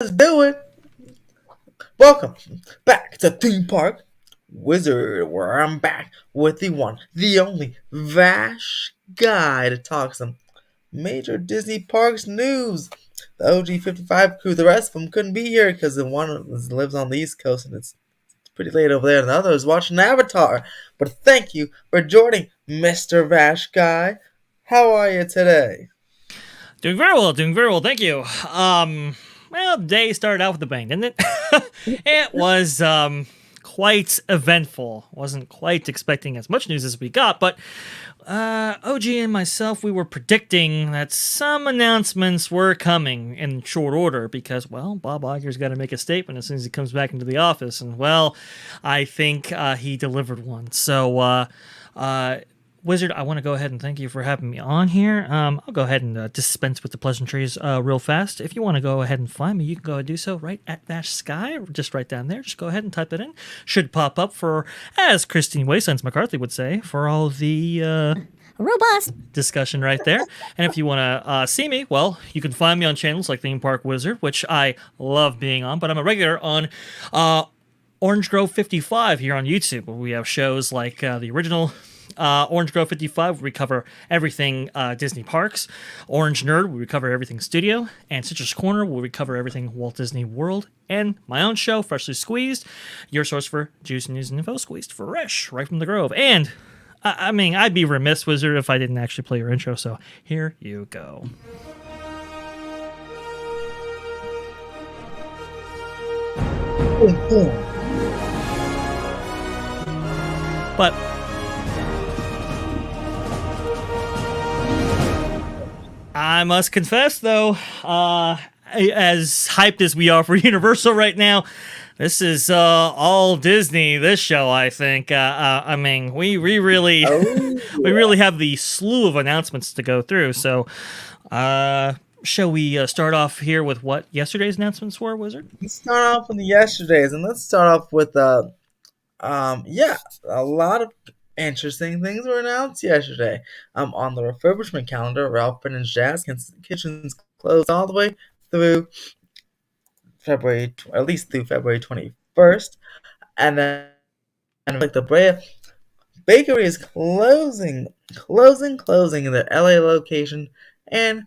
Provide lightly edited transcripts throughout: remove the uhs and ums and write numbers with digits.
Let's do it. Welcome back to Theme Park Wizard, where I'm back with the one, the only Vash guy to talk some major Disney Parks news. The OG 55 crew, the rest of them couldn't be here because the one lives on the East Coast and it's pretty late over there, and the other is watching Avatar. But thank you for joining, Mr. Vash guy. How are you today? Doing very well, thank you. Well, the day started out with a bang, didn't it? It was quite eventful. Wasn't quite expecting as much news as we got, but OG and myself, we were predicting that some announcements were coming in short order because, well, Bob Iger's got to make a statement as soon as he comes back into the office, and well, I think he delivered one. So, Wizard, I want to go ahead and thank you for having me on here. I'll go ahead and dispense with the pleasantries real fast. If you want to go ahead and find me, you can go and do so right at VashSky, just right down there. Just go ahead and type that in. Should pop up for, as Christine Wastelands McCarthy would say, for all the robust discussion right there. And if you want to see me, well, you can find me on channels like Theme Park Wizard, which I love being on, but I'm a regular on Orange Grove 55 here on YouTube, where we have shows like the original Orange Grove 55, where we cover everything Disney Parks. Orange Nerd, where we cover everything studio. And Citrus Corner, where we cover everything Walt Disney World. And my own show, Freshly Squeezed, your source for juice, news, and info, squeezed fresh right from the Grove. And, I mean, I'd be remiss, Wizard, if I didn't actually play your intro, so here you go. But I must confess, though, as hyped as we are for Universal right now, this is all Disney. This show, I think. I mean, we really, we really have the slew of announcements to go through. So, shall we start off here with what yesterday's announcements were, Wizard? Let's start off with the yesterdays, and let's start off with a lot of interesting things were announced yesterday. On the refurbishment calendar, Ralph Brennan's Jazz Kitchen's closed all the way through February, at least through February 21st, and then like the Brea Bakery is closing in their LA location and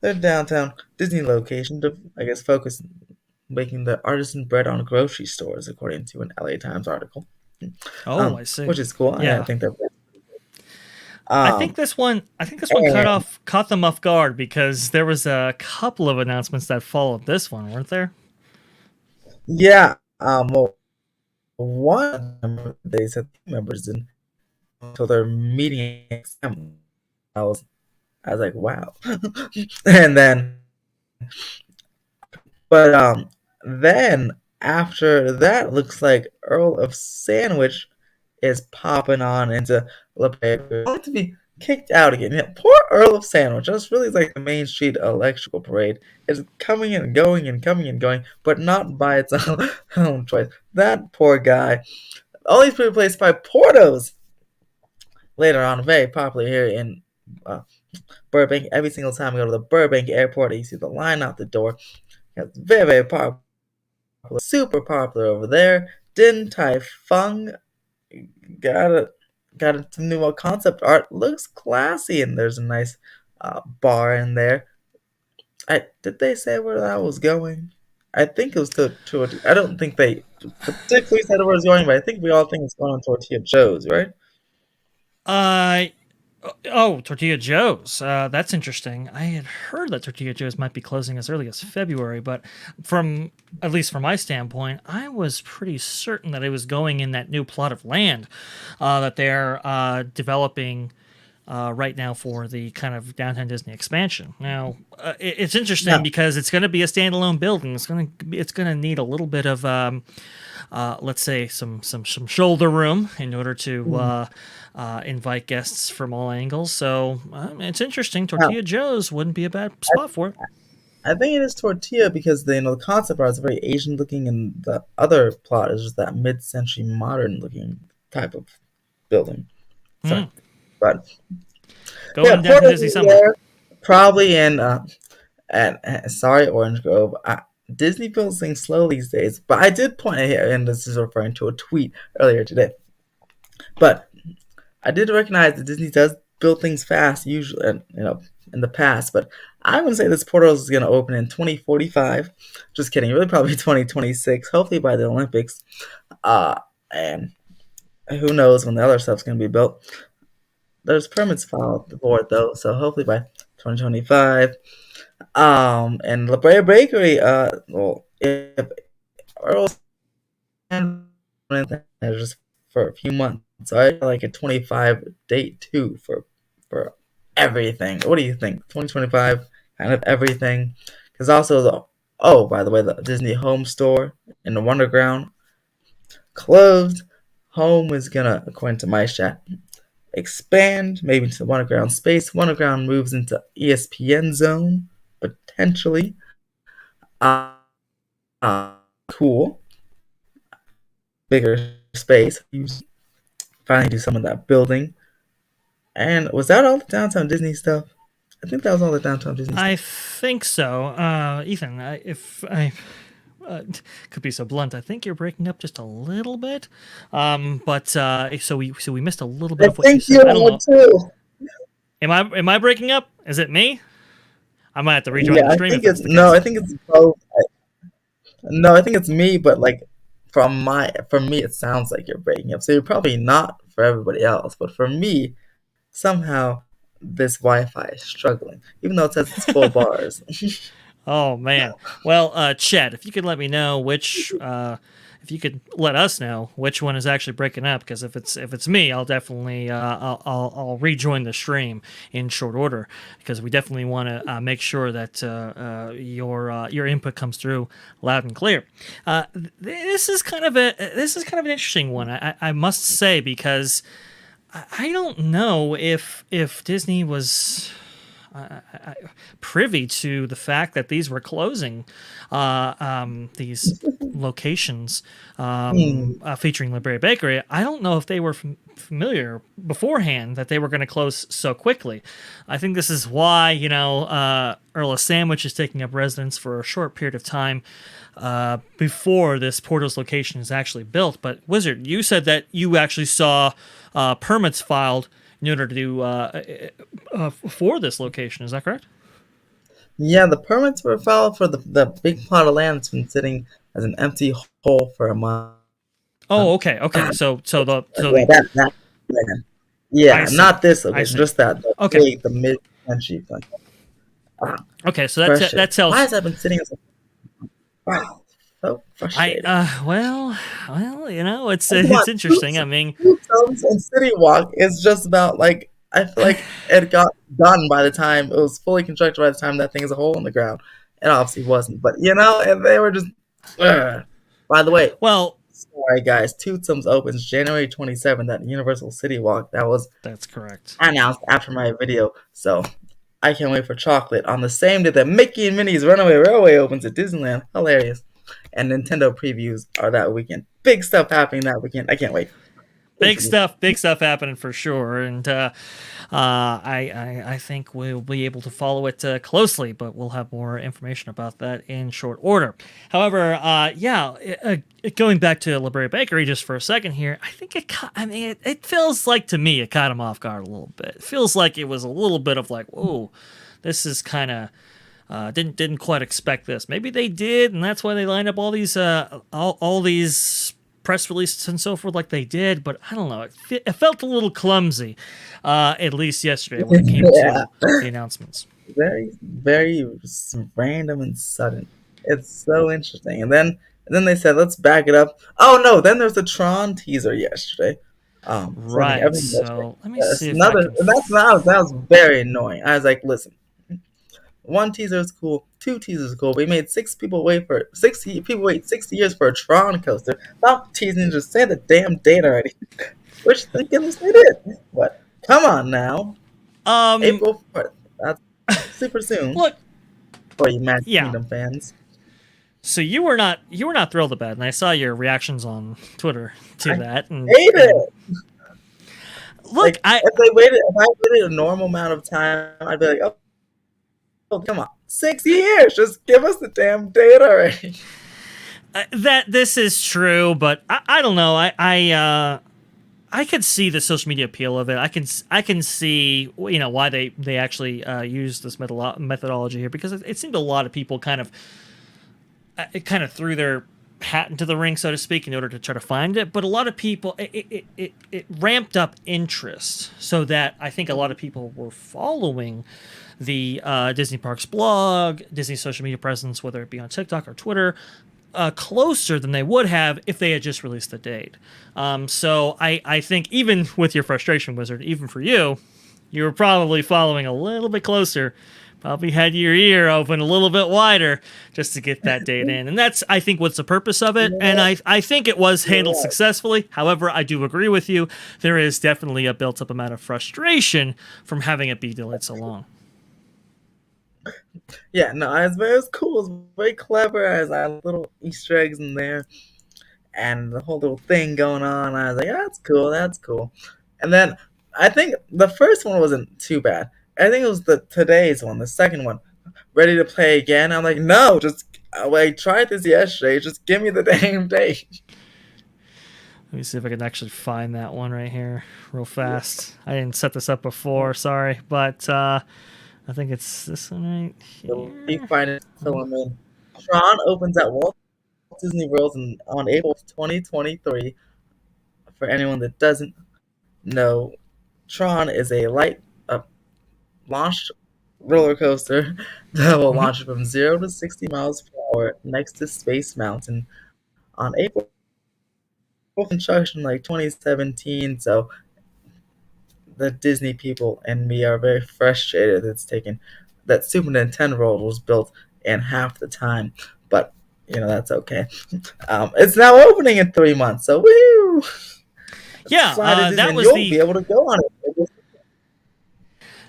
their downtown Disney location to, I guess, focus making the artisan bread on grocery stores, according to an LA Times article. Oh, I see. Which is cool. Yeah. I think they're. I think this one caught them off guard because there was a couple of announcements that followed this one, weren't there? Yeah. Well, one they said members didn't until their meeting. I was like, wow. And then after that, looks like Earl of Sandwich is popping on into La Brea. Going to be kicked out again. Yeah, poor Earl of Sandwich. That's really like the Main Street Electrical Parade. It's coming and going and coming and going, but not by its own choice. That poor guy. All these people replaced by Portos. Later on, very popular here in Burbank. Every single time we go to the Burbank airport, you see the line out the door. It's very, very popular. Super popular over there. Din Tai Fung got some new concept art. Looks classy, and there's a nice bar in there. Did they say where that was going? I think it was to I don't think they particularly said where it was going, but I think we all think it's going on Tortilla Joe's, right? Tortilla Joe's. That's interesting. I had heard that Tortilla Joe's might be closing as early as February, but at least from my standpoint, I was pretty certain that it was going in that new plot of land that they're developing right now for the kind of downtown Disney expansion. Now, it's interesting because it's going to be a standalone building. It's going to need a little bit of let's say some shoulder room in order to invite guests from all angles. So it's interesting. Tortilla Joe's wouldn't be a bad spot for it. I think it is Tortilla because the concept art is very Asian looking, and the other plot is just that mid-century modern looking type of building. So, but going down to Disney Summer, probably in and sorry, Orange Grove. Disney builds things slow these days. But I did point out here, and this is referring to a tweet earlier today. But I did recognize that Disney does build things fast, usually, in the past. But I would say this portal is going to open in 2045. Just kidding, really, probably 2026. Hopefully by the Olympics. And who knows when the other stuff's going to be built. There's permits filed for it though, so hopefully by 2025. And La Brea Bakery, well, if Earl just for a few months, so I like a 25 date too for everything. What do you think? 2025, kind of everything, because also by the way, the Disney Home Store in the Wonderground closed. Home is gonna, according to my chat, expand maybe into the Wonderground space. Wonderground moves into ESPN zone potentially. Uh, cool. Bigger space. Finally do some of that building. And was that all the Downtown Disney stuff? I think that was all the Downtown Disney stuff. I think so. Ethan, if I could be so blunt, I think you're breaking up just a little bit. But so we missed a little bit of what you said. I don't know. Too. Am I breaking up? Is it me? I might have to rejoin the stream. I think it's both. No, I think it's me, but like from me, it sounds like you're breaking up. So you're probably not for everybody else, but for me, somehow this Wi-Fi is struggling, even though it says it's full bars. Oh man. Well, Chet, if you could let me know if you could let us know which one is actually breaking up, because if it's me, I'll definitely I'll rejoin the stream in short order, because we definitely want to make sure that your input comes through loud and clear. This is kind of an interesting one, I must say, because I don't know if Disney was privy to the fact that these were closing, these locations featuring La Brea Bakery. I don't know if they were familiar beforehand that they were going to close so quickly. I think this is why, Earl of Sandwich is taking up residence for a short period of time before this Portals location is actually built. But Wizard, you said that you actually saw permits filed in order to do for this location. Is that correct? Yeah, the permits were filed for the big plot of land that's been sitting as an empty hole for a month. Oh, okay. Not this location, just that. Okay. The mid-country. Okay, so that tells. Why has that been sitting as wow, so frustrating. It's interesting. I mean, and City Walk is just about like, I feel like it got done by the time it was fully constructed. By the time that thing is a hole in the ground, it obviously wasn't. But and they were just. By the way, sorry guys, Tootsums opens January 27th at Universal City Walk. That's correct. Announced after my video, so I can't wait for chocolate on the same day that Mickey and Minnie's Runaway Railway opens at Disneyland. Hilarious. And Nintendo previews are that weekend. Big stuff happening that weekend. I can't wait. Big stuff happening for sure, and I think we'll be able to follow it closely, but we'll have more information about that in short order. However, going back to La Brea Bakery just for a second here, I think it feels like to me it caught him off guard a little bit. It feels like it was a little bit of like, whoa, this is kind of didn't quite expect this. Maybe they did, and that's why they lined up all these all these press releases and so forth like they did, but I don't know. It felt a little clumsy, at least yesterday when it came to the announcements. Very, very random and sudden. It's so interesting. And then they said, let's back it up. Oh no! Then there's the Tron teaser yesterday. Right. So let me see. That was very annoying. I was like, listen. One teaser is cool. Two teasers are cool. We made 6 people wait 60 years for a Tron coaster. Stop teasing. Just say the damn date already. Which thank goodness they did. But come on now. April 4th. That's super soon. Look, for you Magic Kingdom fans. So you were not thrilled about it, and I saw your reactions on Twitter to that. And, hate it. Look, if I waited a normal amount of time, I'd be like, oh. Come on, 6 years. Just give us the damn date already. That this is true, but I don't know. I could see the social media appeal of it. I can see why they actually use this methodology here, because it seemed a lot of people kind of threw their hat into the ring, so to speak, in order to try to find it. But a lot of people, it ramped up interest, so that I think a lot of people were following the Disney Parks blog, Disney social media presence, whether it be on TikTok or Twitter, closer than they would have if they had just released the date. So I think even with your frustration, Wizard, even for you, you were probably following a little bit closer. Probably had your ear open a little bit wider just to get that date in. And that's, I think, what's the purpose of it. And I think it was handled successfully. However, I do agree with you. There is definitely a built-up amount of frustration from having it be delayed so long. Yeah, no, it was cool. It was very clever. As I had little Easter eggs in there, and the whole little thing going on. I was like, that's cool, that's cool. And then I think the first one wasn't too bad. I think it was today's one, the second one. Ready to play again? I'm like, no, just I tried this yesterday. Just give me the damn date. Let me see if I can actually find that one right here real fast. I didn't set this up before, sorry, but I think it's this one right here. Keep finding filming. Tron opens at Walt Disney World on April 2023. For anyone that doesn't know, Tron is a launched roller coaster that will launch from 0 to 60 miles per hour next to Space Mountain on April construction, like 2017. So the Disney people and me are very frustrated that Super Nintendo World was built in half the time, but that's okay. It's now opening in 3 months, so woo! Yeah, that was you'll be able to go on it.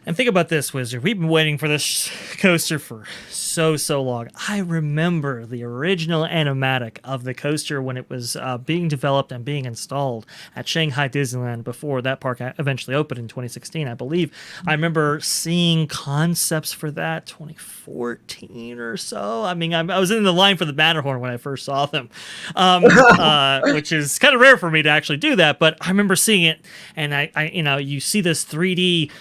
And think about this, Wizard. We've been waiting for this coaster for so long. I remember the original animatic of the coaster when it was being developed and being installed at Shanghai Disneyland before that park eventually opened in 2016, I believe. I remember seeing concepts for that 2014 or so. I mean, I was in the line for the Matterhorn when I first saw them, which is kind of rare for me to actually do that. But I remember seeing it, and you see this 3D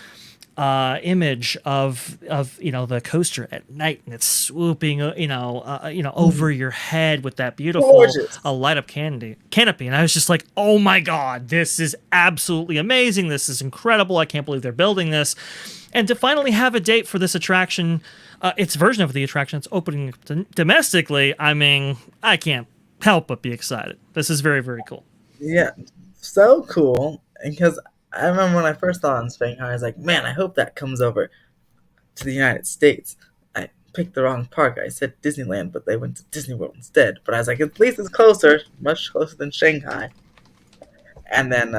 image of the coaster at night, and it's swooping over your head with that beautiful light up canopy, and I was just like, oh my god, this is absolutely amazing, this is incredible, I can't believe they're building this. And to finally have a date for this attraction, its version of the attraction, it's opening domestically, I mean, I can't help but be excited. This is very, very cool. Yeah, so cool, because I remember when I first saw it in Shanghai, I was like, man, I hope that comes over to the United States. I picked the wrong park. I said Disneyland, but they went to Disney World instead. But I was like, at least it's closer, much closer than Shanghai. And then,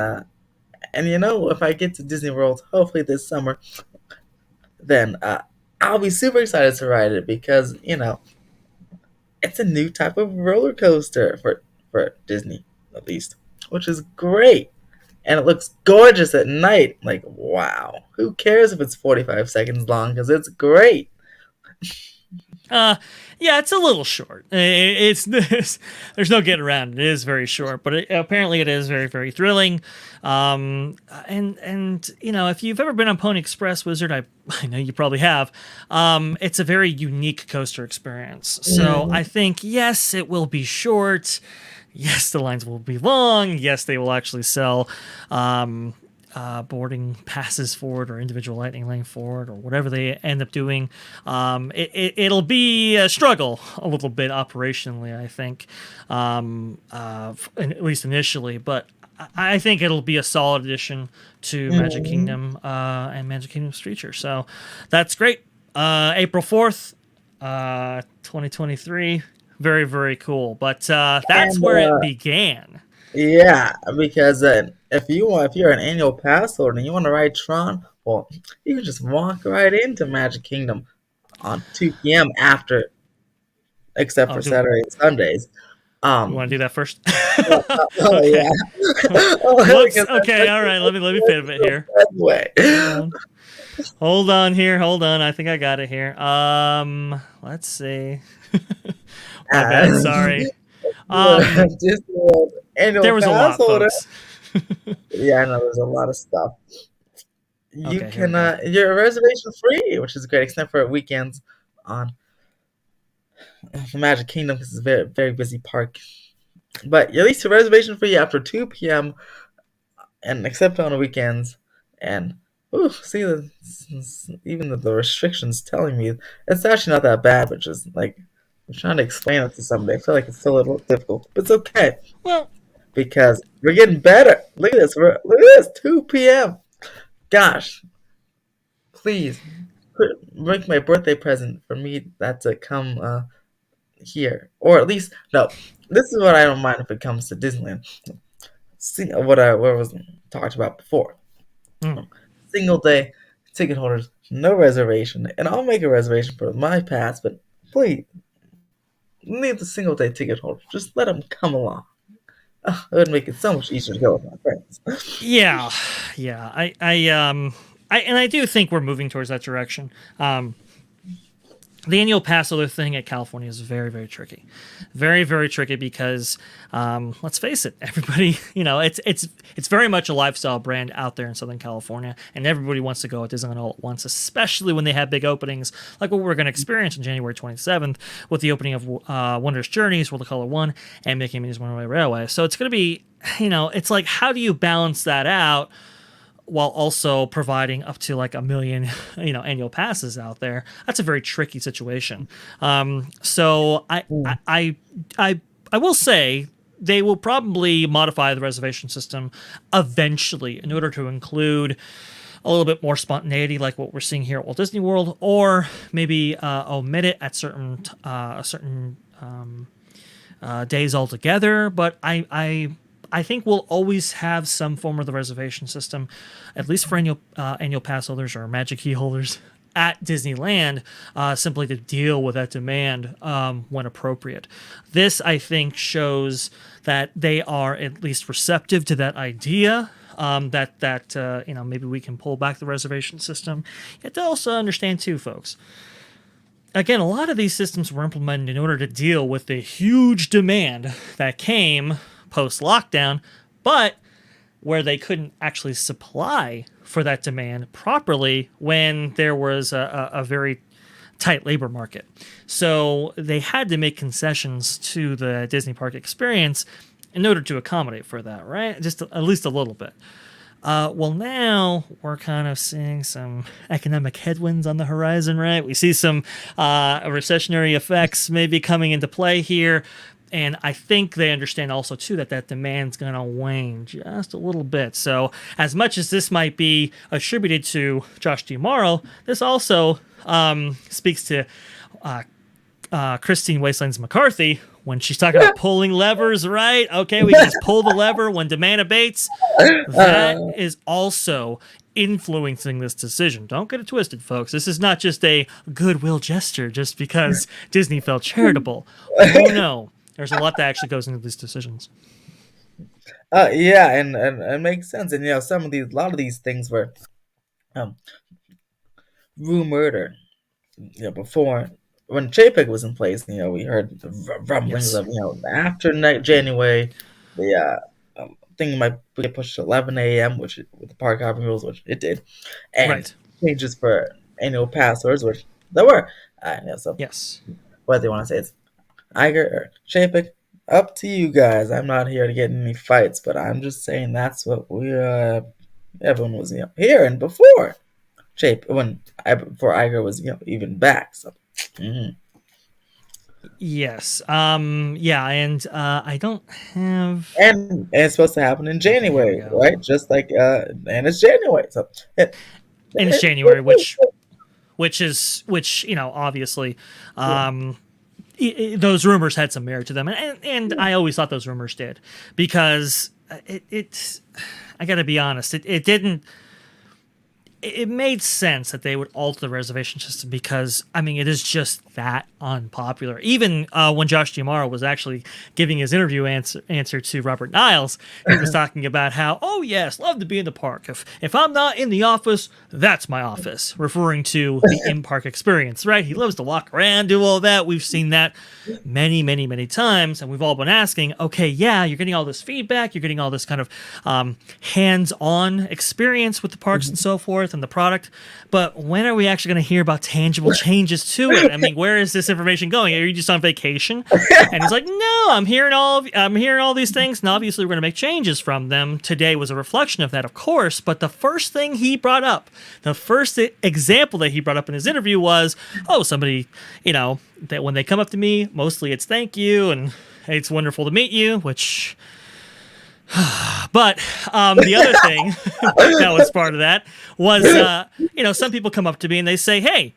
if I get to Disney World, hopefully this summer, then I'll be super excited to ride it because, it's a new type of roller coaster for Disney, at least, which is great. And it looks gorgeous at night. Like, wow. Who cares if it's 45 seconds long? Because it's great. Yeah, it's a little short. There's no getting around it. It is very short, but apparently it is very, very thrilling. And if you've ever been on Pony Express, Wizard, I know you probably have. It's a very unique coaster experience. So I think, yes, it will be short. Yes, the lines will be long. Yes, they will actually sell boarding passes for it, or individual lightning lane for it, or whatever they end up doing. It'll be a struggle a little bit operationally, I think, at least initially. But I think it'll be a solid addition to Magic Kingdom and Magic Kingdom's future. So that's great. April 4th, 2023. Very, very cool. But that's where it began. Yeah, because if you're an annual pass holder and you want to ride Tron, well, you can just walk right into Magic Kingdom on 2 p.m. after, except for Saturday and Sundays. You want to do that first? Okay. Okay, all right. Let me pivot here. Hold on here. Hold on. I think I got it here. Let's see. My bad. And Sorry. Disney World There annual was a pass lot, holder. folks. Yeah, I know there's a lot of stuff. You Okay, here we can go. you're reservation free, which is great, except for weekends on the Magic Kingdom because it's a very very busy park. But at least you're reservation free after 2 p.m. and except on the weekends. And ooh, see even the restrictions telling me it's actually not that bad, but just like I'm trying to explain it to somebody. I feel like it's still a little difficult, but it's okay Well, because we're getting better. Look at this. Look at this. 2 p.m. Gosh, please make my birthday present for me that to come here, or at least no. This is what I don't mind if it comes to Disneyland. See what was talked about before. hmm. Single day ticket holders, no reservation, and I'll make a reservation for my pass. But please, leave the single day ticket holders. Just let them come along. It would make it so much easier to go with my friends. Yeah, yeah. I do think we're moving towards that direction. The annual pass holder thing at California is very, very tricky, very, very tricky because let's face it, everybody, it's very much a lifestyle brand out there in Southern California, and everybody wants to go at Disneyland all at once, especially when they have big openings like what we're going to experience on January 27th with the opening of Wondrous Journeys, World of Color 1, and Mickey and Minnie's Runaway Railway. So it's going to be, it's like, how do you balance that out while also providing up to like 1 million, annual passes out there? That's a very tricky situation. So I will say they will probably modify the reservation system eventually in order to include a little bit more spontaneity, like what we're seeing here at Walt Disney World, or maybe omit it at certain days altogether. But I think we'll always have some form of the reservation system, at least for annual pass holders or Magic Key holders at Disneyland, simply to deal with that demand when appropriate. This, I think, shows that they are at least receptive to that idea. That maybe we can pull back the reservation system. You have to also understand too, folks. Again, a lot of these systems were implemented in order to deal with the huge demand that came post-lockdown, but where they couldn't actually supply for that demand properly when there was a very tight labor market. So they had to make concessions to the Disney park experience in order to accommodate for that, right? Just at least a little bit. Well, now we're kind of seeing some economic headwinds on the horizon, right? We see some recessionary effects maybe coming into play here. And I think they understand also, too, that demand's going to wane just a little bit. So as much as this might be attributed to Josh D'Amaro, this also speaks to Christine Wastelands McCarthy when she's talking about pulling levers, right? Okay, we can just pull the lever when demand abates. That is also influencing this decision. Don't get it twisted, folks. This is not just a goodwill gesture just because Disney felt charitable. Oh, no. There's a lot that actually goes into these decisions. Yeah, and it makes sense. And a lot of these things were um, rumored or before when JPEG was in place. We heard the rumblings Yes. of after January, the thing might get pushed to 11 a.m., which with the park hopping rules, which it did, and Right. changes for annual passwords, which there were. So Yes. what they want to say is Iger or Chapek, up to you guys. I'm not here to get in any fights, but I'm just saying that's what everyone was hearing before before Iger was even back. So. Mhm. Yes. Yeah, and I don't have. And it's supposed to happen in Okay, here we January, go. right? Just like and it's January, so And it's January, which obviously, those rumors had some merit to them, and I always thought those rumors did because it I got to be honest, it didn't. it made sense that they would alter the reservation system because, I mean, it is just that unpopular. Even when Josh Giamaro was actually giving his interview answer to Robert Niles, he was talking about how, oh, yes, love to be in the park. If I'm not in the office, that's my office, referring to the in-park experience, right? He loves to walk around, do all that. We've seen that many, many, many times, and we've all been asking, okay, yeah, you're getting all this feedback, you're getting all this kind of hands-on experience with the parks and so forth and the product, but when are we actually going to hear about tangible changes to it? I mean, where is this information going? Are you just on vacation? And he's like, no, I'm hearing all these things, and obviously we're going to make changes from them. Today was a reflection of that, of course, but the first thing he brought up, the first example that he brought up in his interview was, oh, somebody, that when they come up to me, mostly it's thank you and hey, it's wonderful to meet you, which but the other thing that was part of that was, some people come up to me and they say, hey,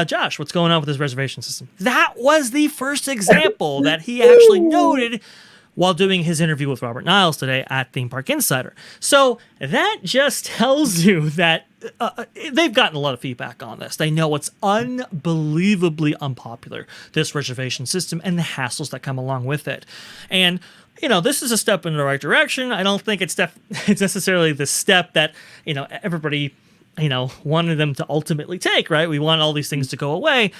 Josh, what's going on with this reservation system? That was the first example that he actually noted while doing his interview with Robert Niles today at Theme Park Insider. So that just tells you that they've gotten a lot of feedback on this. They know it's unbelievably unpopular, this reservation system, and the hassles that come along with it. And this is a step in the right direction. I don't think it's necessarily the step that, everybody, wanted them to ultimately take, right? We want all these things to go away.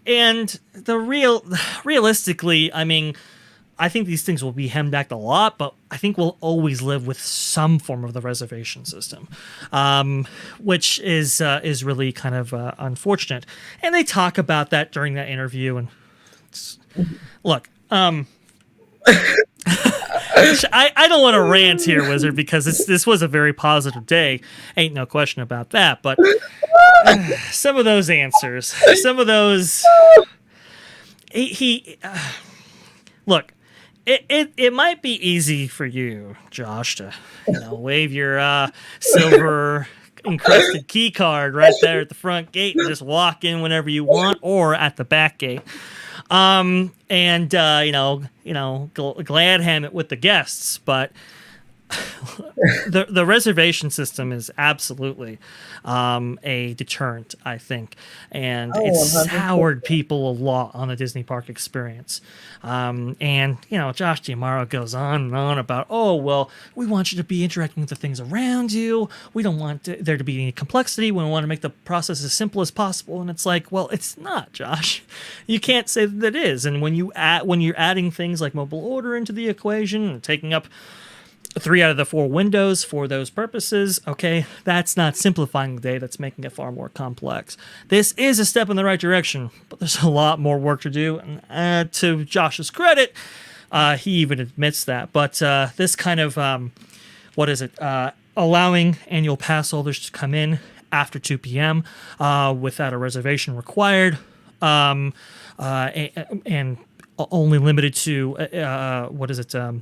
And realistically, I mean, I think these things will be hemmed back a lot, but I think we'll always live with some form of the reservation system, which is really kind of unfortunate. And they talk about that during that interview. And look, I don't want to rant here, Wizard, because this was a very positive day. Ain't no question about that. But some of those answers, some of those, look. It might be easy for you, Josh, to wave your silver encrusted key card right there at the front gate and just walk in whenever you want, or at the back gate, and glad ham it with the guests. But the reservation system is absolutely a deterrent, I think, and it's 100%. soured people a lot on the Disney park experience. And Josh Giamaro goes on and on about, oh, well, we want you to be interacting with the things around you. We don't want there to be any complexity. We want to make the process as simple as possible. And it's like, well, it's not, Josh. You can't say that it is. And when you're adding things like mobile order into the equation and taking up 3 out of the 4 windows for those purposes, okay, that's not simplifying the day, that's making it far more complex. This is a step in the right direction, but there's a lot more work to do, and to Josh's credit, he even admits that. But this kind of, allowing annual pass holders to come in after 2 p.m. Without a reservation required, and only limited to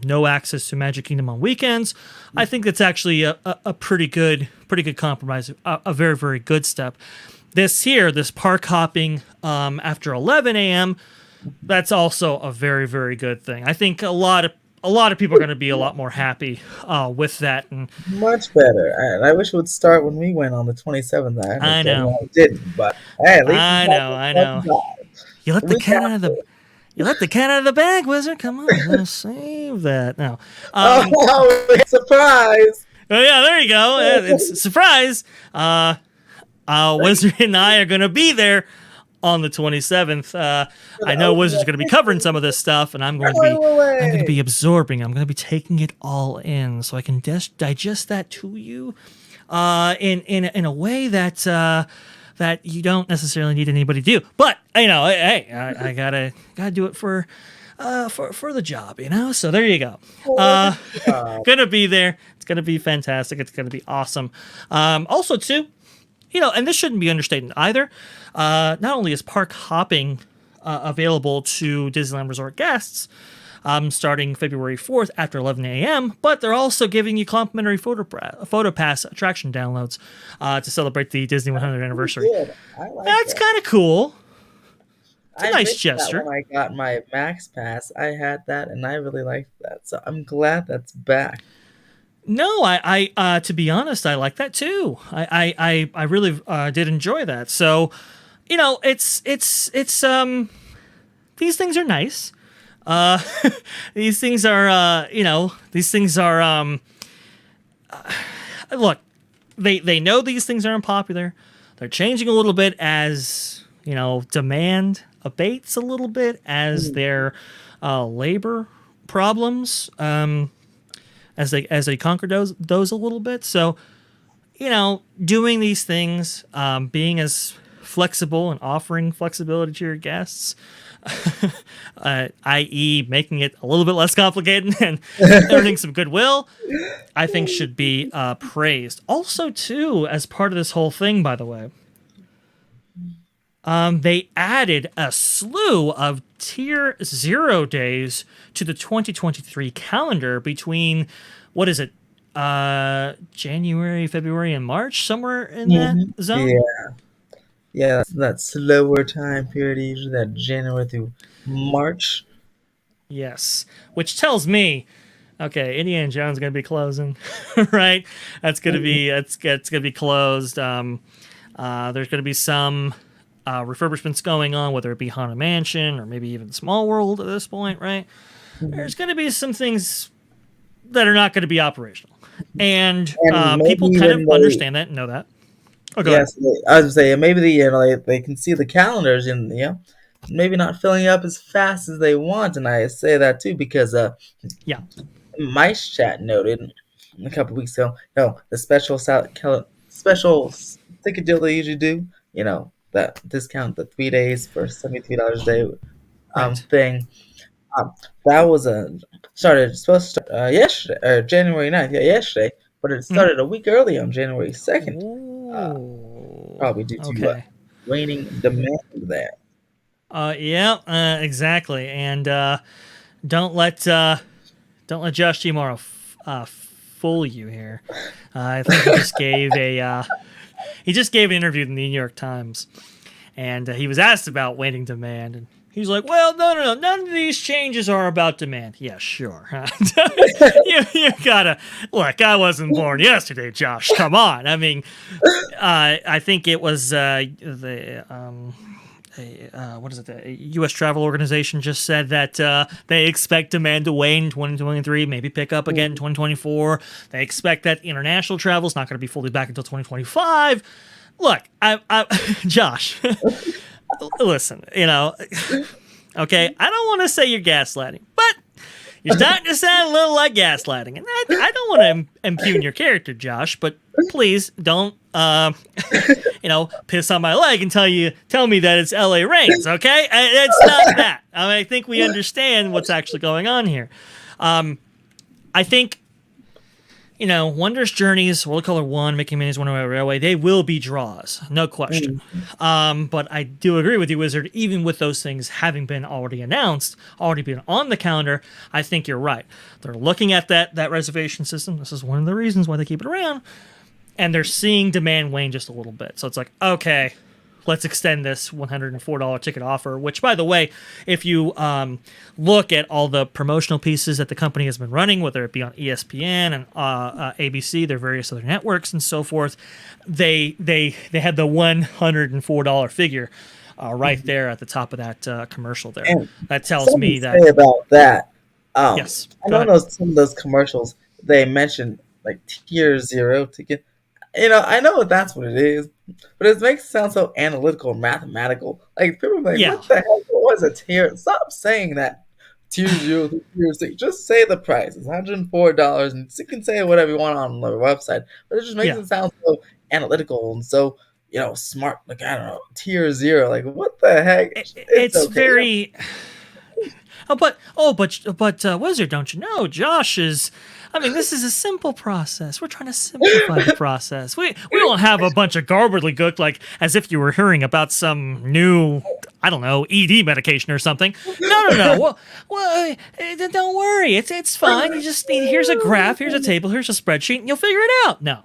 no access to Magic Kingdom on weekends. I think that's actually a pretty good compromise, a very, very good step. This park hopping after 11 a.m., that's also a very, very good thing. I think a lot of people are going to be a lot more happy with that. And Much better. And I wish it would start when we went on the 27th. I know. It didn't, but hey, at least I know. You let the cat out of the You let the cat out of the bag, Wizard. Come on, let's save that now. Surprise! Oh yeah, there you go. It's a surprise. Wizard and I are going to be there on the 27th. I know Wizard's going to be covering some of this stuff, and I'm going to be absorbing. I'm going to be taking it all in, so I can digest that to you in a way that that you don't necessarily need anybody to do. But hey, I gotta do it for the job, So there you go. Gonna be there. It's gonna be fantastic. It's gonna be awesome. Also, too, and this shouldn't be understated either. Not only is park hopping available to Disneyland Resort guests starting February 4th after 11 a.m., but they're also giving you complimentary photo pass attraction downloads to celebrate the Disney 100th anniversary. That's kind of cool. It's a nice gesture. When I got my Max Pass, I had that, and I really liked that. So I'm glad that's back. No, to be honest, I like that too. I really did enjoy that. So, it's these things are nice. Uh, these things are look, they know these things are unpopular. They're changing a little bit as demand abates a little bit as their labor problems as they conquer those a little bit. So doing these things, being as flexible and offering flexibility to your guests, i.e., making it a little bit less complicated and earning some goodwill, I think should be praised. Also, too, as part of this whole thing, by the way, they added a slew of Tier 0 days to the 2023 calendar between, what is it, January, February, and March, somewhere in that zone? Yeah, yeah, that's that slower time period, usually that January through March. Yes, which tells me, okay, Indiana Jones is going to be closing, right? That's going to be closed. There's going to be some refurbishments going on, whether it be Haunted Mansion or maybe even Small World at this point, right? There's going to be some things that are not going to be operational, and And maybe people kind even of they, understand that and know that. Oh, go ahead. yes, I was saying maybe they can see the calendars and maybe not filling up as fast as they want, and I say that too because Yeah, Mice Chat noted a couple weeks ago, the special ticket deal they usually do, that discount, the 3 days for $73 a day right. thing. Um, that was supposed to start yesterday or January 9th, yeah, yesterday, but it Mhm. started a week early on January 2nd, uh, Oh, probably due to okay. waning demand there. Yeah, exactly. And don't let don't let Josh Timorrow fool you here. I think he just gave an interview in the New York Times, and he was asked about waning demand, and he's like, "Well, no, none of these changes are about demand." Yeah, sure. You gotta look. I wasn't born yesterday, Josh. Come on. I mean, I think it was the what is it? The U.S. Travel Organization just said that they expect demand to wane in 2023, maybe pick up again in 2024. They expect that international travel is not going to be fully back until 2025. Look, Josh, listen, okay, I don't want to say you're gaslighting, but you're starting to sound a little like gaslighting, and I don't want to impugn your character, Josh. But please don't, piss on my leg and tell me that it's L.A. Reigns. Okay, it's not that. I mean, I think we understand what's actually going on here. I think Wondrous Journeys, World Color 1, Mickey Minnie's Wonderway Railway, they will be draws, no question. But I do agree with you, Wizard, even with those things having been already announced, already been on the calendar, I think you're right. They're looking at that reservation system. This is one of the reasons why they keep it around. And they're seeing demand wane just a little bit. So it's like, okay, let's extend this $104 ticket offer, which, by the way, if you look at all the promotional pieces that the company has been running, whether it be on ESPN and ABC, their various other networks and so forth, they had the $104 figure right there at the top of that commercial there. And That tells something me to that, say about that. yes, I go know ahead. some of those commercials they mentioned like tier zero ticket. I know that's what it is, but it makes it sound so analytical and mathematical. Like people are like, Yeah, "What the heck? What was a tier?" Stop saying that. Tier zero to tier six. Just say the price. It's $104, and you can say whatever you want on the website. But it just makes yeah. it sound so analytical and so smart. Like I don't know, tier zero. Like what the heck? It's It's okay. very. But Wizard, don't you know? Josh is. I mean, this is a simple process. We're trying to simplify the process. We don't have a bunch of gobbledygook like as if you were hearing about some new, I don't know, ED medication or something. No. Don't worry. It's fine. You just need here's a graph, here's a table, here's a spreadsheet, and you'll figure it out. No,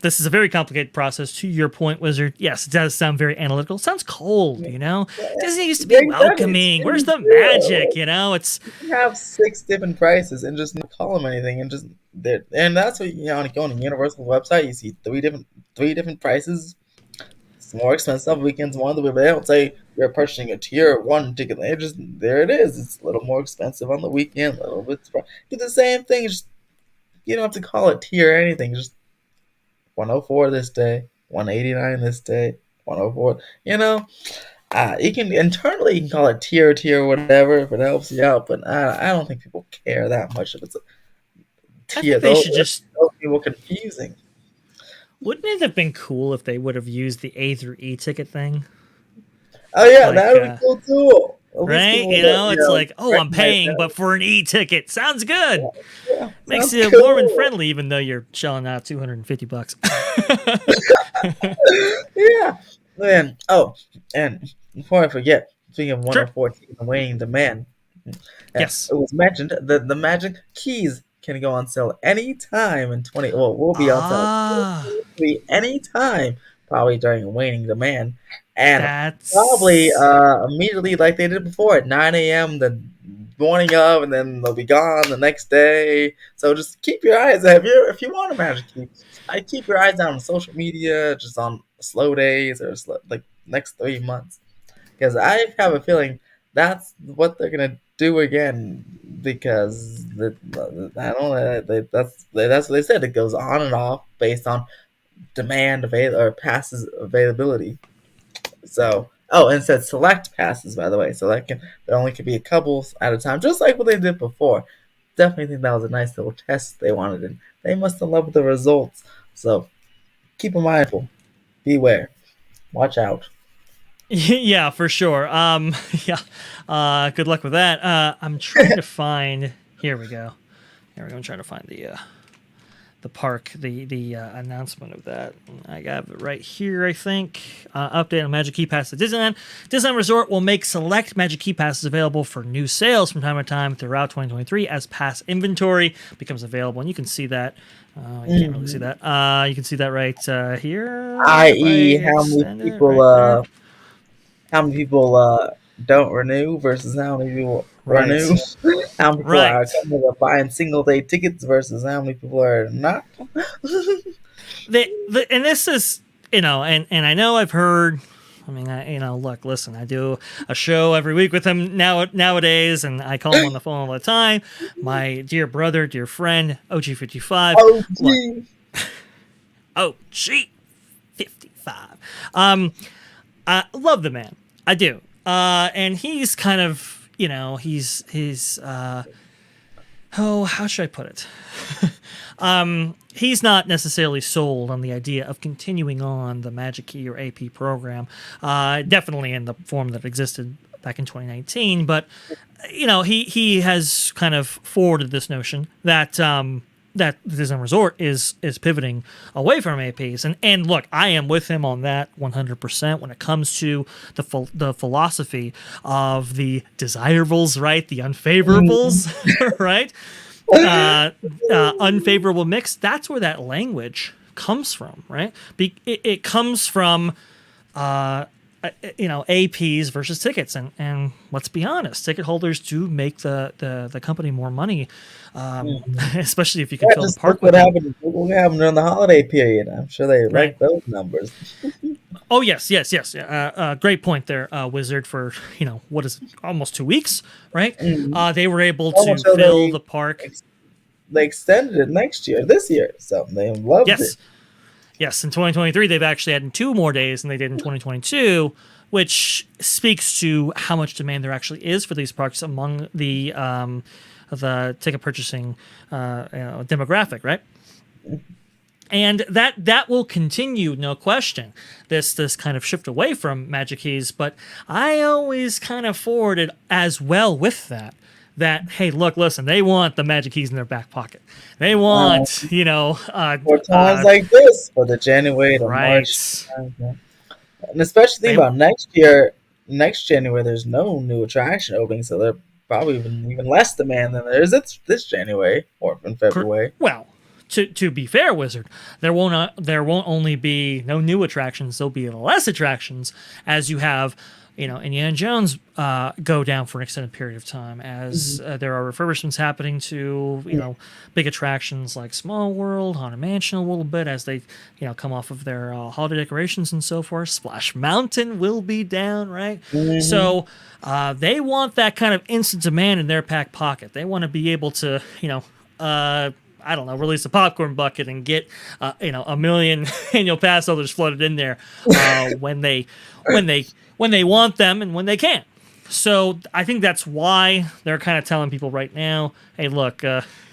This is a very complicated process. To your point, Wizard, yes, it does sound very analytical. It sounds cold, Disney used to be Yeah, exactly. It's welcoming. Where's the magic? zero. It's You can have six different prices and just not call them anything, and just there. And that's what on going to Universal website, you see three different prices. It's more expensive weekends. One of the they don't say you're purchasing a tier one ticket. They just there it is. It's a little more expensive on the weekend. A little bit. It's the same thing. Just you don't have to call it tier or anything. Just 104 this day, 189 this day, 104. You can internally you can call it tier whatever if it helps you out, but I don't think people care that much if it's a I tier. think they Those should just. people confusing. Wouldn't it have been cool if they would have used the A through E ticket thing? Oh yeah, Like, that would be cool too. At least right? people would, It's like, oh, I'm recognize paying, that. but for an E ticket. Sounds good. Yeah, Makes sounds you warm and cool. friendly, even though you're shelling out $250. Yeah, man. Oh, and before I forget, speaking of Sure. 114 and waiting demand, Yes. it was mentioned that the magic keys can go on sale anytime in 20. Well, will be on sale Ah, anytime, probably during waning demand, and probably that's immediately like they did before at 9 a.m. the morning of, and then they'll be gone the next day. So just keep your eyes. If you want a magic key, I keep your eyes down on social media, just on slow days or like next 3 months, because I have a feeling that's what they're gonna do again. Because I don't know, that's what they said. It goes on and off based on or passes availability. So, oh, and it said select passes, by the way. So there only could be a couple at a time, just like what they did before. Definitely think that was a nice little test they wanted, and they must have loved the results. So keep them mindful, beware, watch out. yeah, for sure. Yeah. Good luck with that. I'm trying to find. Here we go. Here we go. I'm trying to find the park, the announcement of that. I got it right here, I think. Update on Magic Key Pass at Disneyland. Disneyland Resort will make select Magic Key Passes available for new sales from time to time throughout 2023 as pass inventory becomes available. And you can see that. You can't really see that. You can see that right here. If I I.e., extend it right there. how many people don't renew versus how many people renew. Right. How many people are Right. buying single day tickets versus how many people are not. And this is, and I know I've heard. I mean, look, listen, I do a show every week with him nowadays, and I call him on the phone all the time. My dear brother, dear friend, OG55. Oh, Look, gee. OG55. I love the man. I do. And he's kind of, he's oh, how should I put it? He's not necessarily sold on the idea of continuing on the Magic Key or AP program, definitely in the form that existed back in 2019. But he has kind of forwarded this notion that that Disney Resort is pivoting away from APs, and look, I am with him on that 100% when it comes to the philosophy of the desirables, right, the unfavorables, right, unfavorable mix. That's where that language comes from, right? It comes from APs versus tickets, and let's be honest, ticket holders do make the company more money, especially if you can Yeah, fill the just park look with them. what happened during the holiday period. I'm sure they Right. like those numbers. Oh yes. Great point there, Wizard. For what is it, almost 2 weeks, right? They were able to Almost so fill the park. they extended it this year, so they loved it. Yes, yes. In 2023, they've actually added 2 more days than they did in 2022, which speaks to how much demand there actually is for these parks among the ticket purchasing demographic, right? And that will continue, no question. This kind of shift away from Magic Keys, but I always kind of forwarded as well with that. That hey, look, listen, they want the Magic Keys in their back pocket. They want, For times like this, for the January to March, right. and especially think They about next year. Next January, there's no new attraction opening, so there's probably even less demand than there is this January or in February. well, to be fair, Wizard, there won't only be no new attractions. There'll be less attractions as you have, Indiana Jones go down for an extended period of time, as there are refurbishments happening to big attractions like Small World, Haunted Mansion a little bit as they come off of their holiday decorations and so forth. Splash Mountain will be down, right? Mhm. So they want that kind of instant demand in their back pocket. They want to be able to I don't know, release a popcorn bucket and get a million annual pass holders flooded in there when they when they when they want them and when they can't. So I think that's why they're kind of telling people right now, hey, look,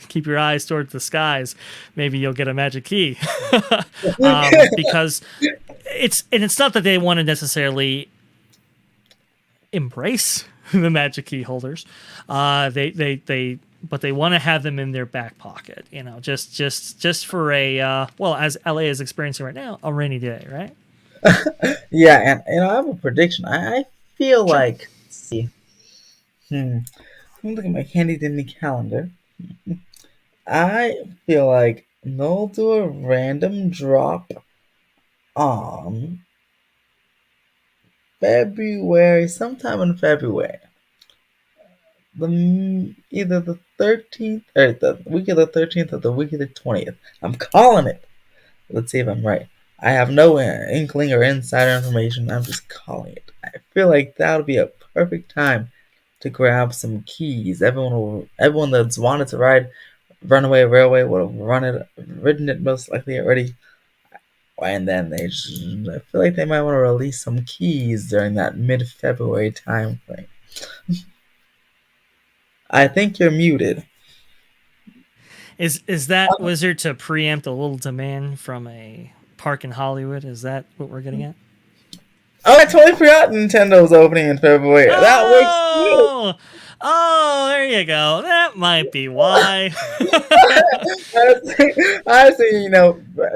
keep your eyes towards the skies. Maybe you'll get a magic key, because it's not that they want to necessarily embrace the magic key holders. But they want to have them in their back pocket, just for a well, as LA is experiencing right now, a rainy day, right? Yeah, and I have a prediction. I feel Sure. like, let's see. Let me look at my handy dandy calendar. I feel like they'll do a random drop on February, sometime in February. Either the 13th or the week of the 13th or the week of the 20th. I'm calling it. Let's see if I'm right. I have no inkling or insider information. I'm just calling it. I feel like that would be a perfect time to grab some keys. Everyone that's wanted to ride Runaway Railway would have ridden it most likely already. And then I feel like they might want to release some keys during that mid-February time frame. I think you're muted. Is that Wizard to preempt a little demand from a park in Hollywood? Is that what we're getting at? Oh, I totally forgot Nintendo's opening in February. That works too. Oh, oh, there you go. That might be why. I see,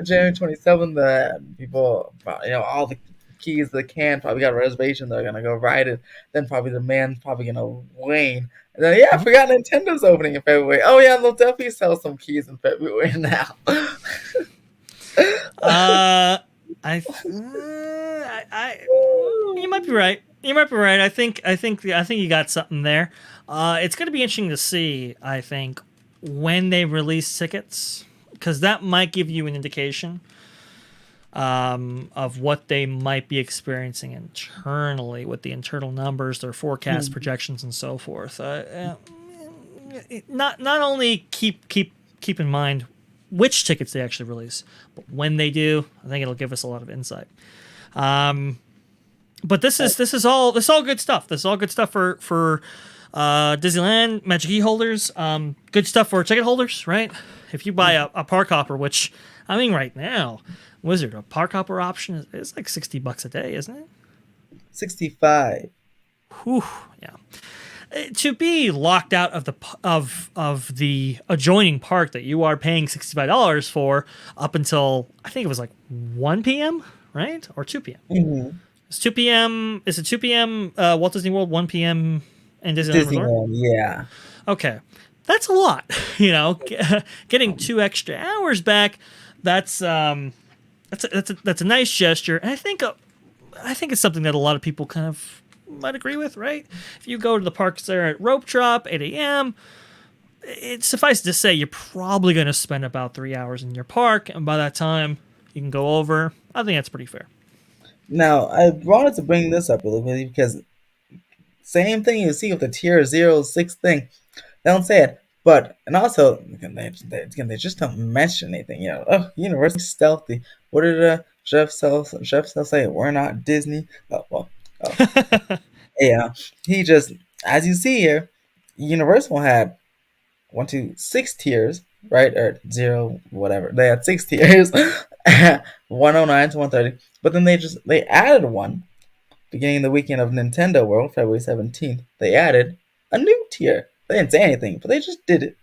January 27th, the people, all the keys that can probably got a reservation. They're going to go ride it. Then probably the demand's probably going to wane. And then, yeah, I forgot Nintendo's opening in February. Oh, yeah, they'll definitely sell some keys in February now. uh, you might be right. You might be right. I think you got something there. It's going to be interesting to see. I think when they release tickets, because that might give you an indication of what they might be experiencing internally with the internal numbers, their forecast projections, and so forth. Not only keep in mind which tickets they actually release, but when they do, I think it'll give us a lot of insight. But this is all good stuff. This is all good stuff for Disneyland Magic Key holders. Good stuff for ticket holders, right? If you buy a park hopper, which I mean, right now, Wizard, a park hopper option is like $60 a day, isn't it? 65. Whew, yeah. To be locked out of the adjoining park that you are paying $65 for up until I think it was like 1 p.m., right? Or 2 p.m. Mm-hmm. It's 2 p.m. Is it 2 p.m. Walt Disney World, 1 p.m. in Disneyland Resort? Disneyland, yeah. Okay. That's a lot. Getting 2 extra hours back, that's a nice gesture. And I think it's something that a lot of people kind of might agree with, right? If you go to the parks there at Rope Drop, 8 a.m., it's suffice to say you're probably going to spend about 3 hours in your park, and by that time you can go over. I think that's pretty fair. Now, I wanted to bring this up a little bit because same thing you see with the tier 06 thing. They don't say it, but and also they just don't mention anything. Oh, Universal stealthy. What did Jeff Sell say? We're not Disney. Oh well. Oh yeah. He just, as you see here, Universal had 6 tiers, right? Or zero, whatever. They had 6 tiers, 109 to 130. But then they added one beginning the weekend of Nintendo World, February 17th. They added a new tier. They didn't say anything, but they just did it.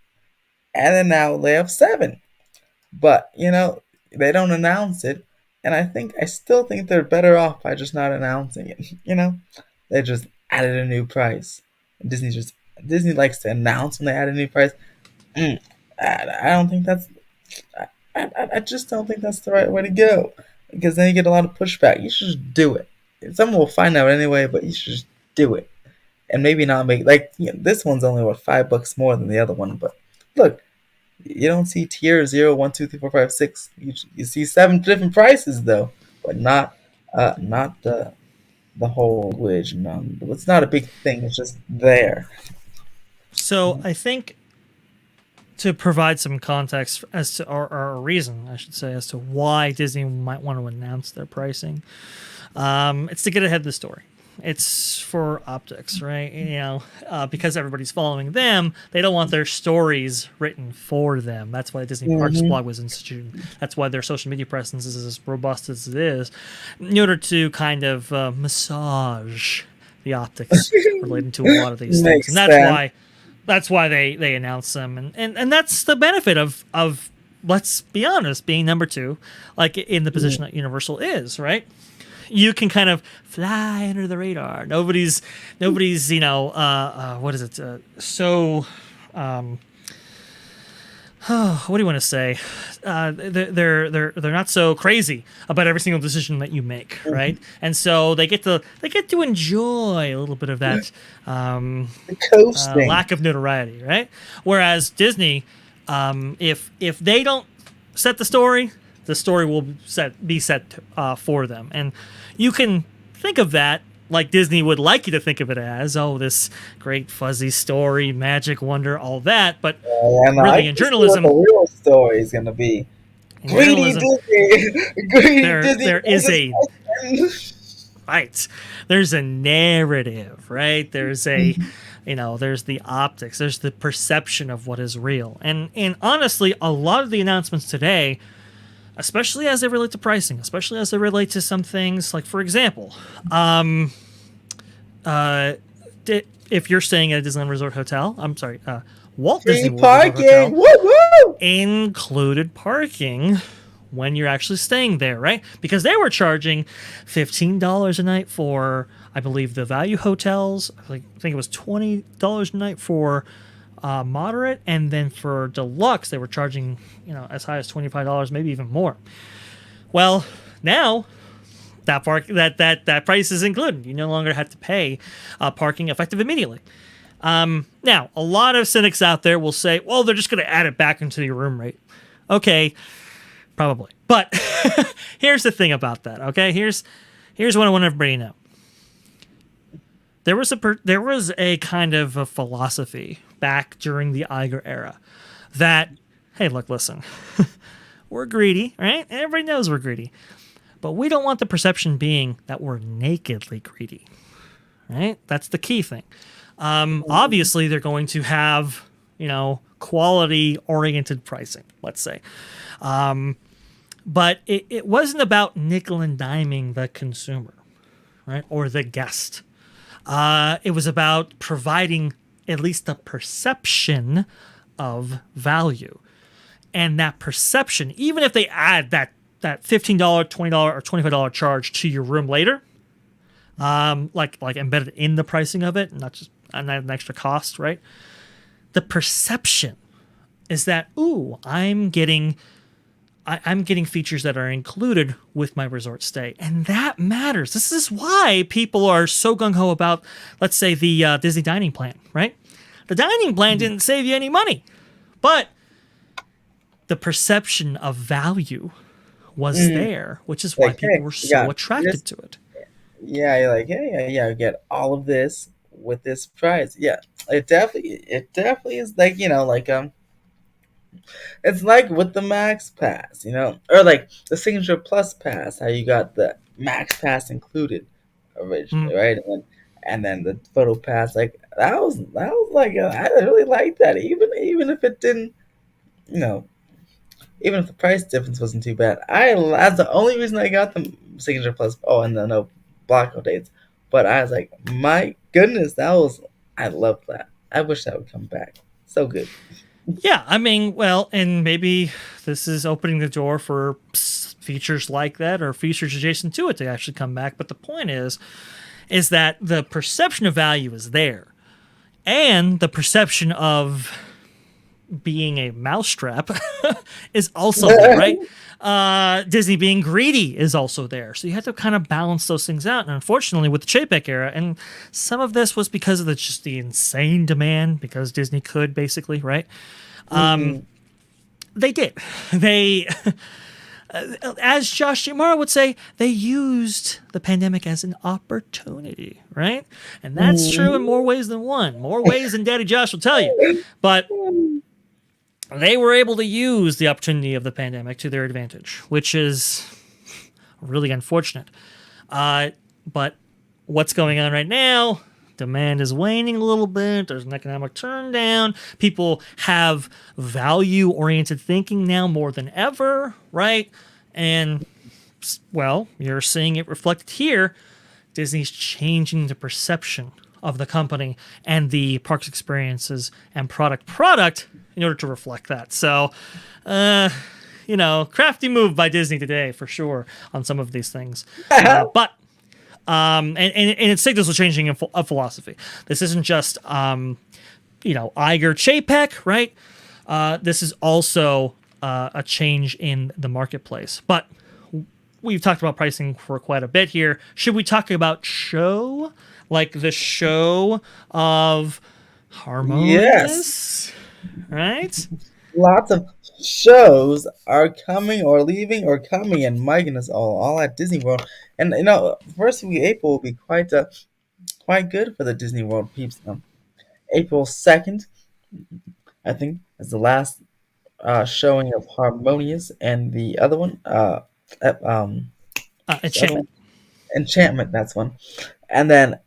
And then now they have 7. But, they don't announce it. And I still think they're better off by just not announcing it. They just added a new price. Disney likes to announce when they add a new price. I don't think that's I just don't think that's the right way to go because then you get a lot of pushback. You should just do it. Someone will find out anyway, but you should just do it and maybe not make like this one's only what $5 more than the other one. But look, you don't see tier 0, 1, 2, 3, 4, 5, 6. You see 7 different prices though, but not the whole language. No, it's not a big thing. It's just there. So I think to provide some context as to, or a reason, I should say, as to why Disney might want to announce their pricing, it's to get ahead of the story. It's for optics, right? Because everybody's following them, they don't want their stories written for them. That's why Disney Parks blog was instituted. That's why their social media presence is as robust as it is, in order to kind of massage the optics related to a lot of these things, and that's why they announce them, and that's the benefit of let's be honest, being number two, like in the position that Universal is, right? You can kind of fly under the radar. Nobody's what is it? What do you want to say? They're not so crazy about every single decision that you make, right? And so they get to enjoy a little bit of that lack of notoriety, right? Whereas Disney, if they don't set the story will be set for them, and you can think of that like Disney would like you to think of it as, oh, this great fuzzy story, magic wonder, all that. But really, in journalism, the real story is going to be greedy Disney. There is a right. There's a narrative, right? There's a there's the optics, there's the perception of what is real, and honestly, a lot of the announcements today, especially as they relate to pricing, especially as they relate to some things, like, for example, if you're staying at a Disneyland Resort Hotel, Walt Disney World Resort Hotel, woo-hoo! Included parking when you're actually staying there, right? Because they were charging $15 a night for, I believe, the value hotels. I think it was $20 a night for moderate, and then for deluxe they were charging as high as $25, maybe even more. Well, now that price is included. You no longer have to pay parking effective immediately. Now, a lot of cynics out there will say, well, they're just going to add it back into your room rate. Okay, probably, but here's the thing about that. Okay, here's what I want everybody to know. There was a kind of a philosophy back during the Iger era that, hey, look, listen, we're greedy, right? Everybody knows we're greedy, but we don't want the perception being that we're nakedly greedy, right? That's the key thing. Obviously, they're going to have, quality-oriented pricing, let's say. But it wasn't about nickel and diming the consumer, right, or the guest. It was about providing at least the perception of value. And that perception, even if they add that $15, $20, or $25 charge to your room later, like embedded in the pricing of it, not just an extra cost, right? The perception is that, ooh, I'm getting features that are included with my resort stay. And that matters. This is why people are so gung-ho about, let's say, the Disney dining plan, right? The dining plan didn't save you any money, but the perception of value was there, which is why people were so attracted to it. Yeah, you're like, yeah, I get all of this with this price. Yeah, it definitely is like, it's like with the Max Pass, or like the Signature Plus Pass, how you got the Max Pass included originally, right? And then the Photo Pass, like that was like I really liked that, even if it didn't, even if the price difference wasn't too bad. That's the only reason I got the Signature Plus. Oh, and then no blackout dates. But I was like, my goodness, I love that. I wish that would come back. So good. Yeah, I mean, well, and maybe this is opening the door for features like that or features adjacent to it to actually come back. But the point is that the perception of value is there, and the perception of being a mousetrap is also there, right? Disney being greedy is also there. So you have to kind of balance those things out. And unfortunately, with the Chapek era, and some of this was because of just the insane demand, because Disney could basically, right? They did. They, as Josh Giamaro would say, they used the pandemic as an opportunity, right? And that's true in more ways than one, more ways than Daddy Josh will tell you. But they were able to use the opportunity of the pandemic to their advantage, which is really unfortunate. But what's going on right now? Demand is waning a little bit. There's an economic turn down. People have value-oriented thinking now more than ever, right? And, well, you're seeing it reflected here. Disney's changing the perception of the company and the parks experiences and product in order to reflect that. So, crafty move by Disney today, for sure, on some of these things. But and it signals a changing of philosophy. This isn't just Iger Chapek, right? This is also a change in the marketplace. But we've talked about pricing for quite a bit here. Should we talk about show, like the show of Harmonious? Yes. Right? Lots of shows are coming or leaving or coming, and my goodness, all at Disney World. And first week of April will be quite good for the Disney World peeps. April 2nd, I think, is the last showing of Harmonious, and the other one, Enchantment. Enchantment. That's one, and then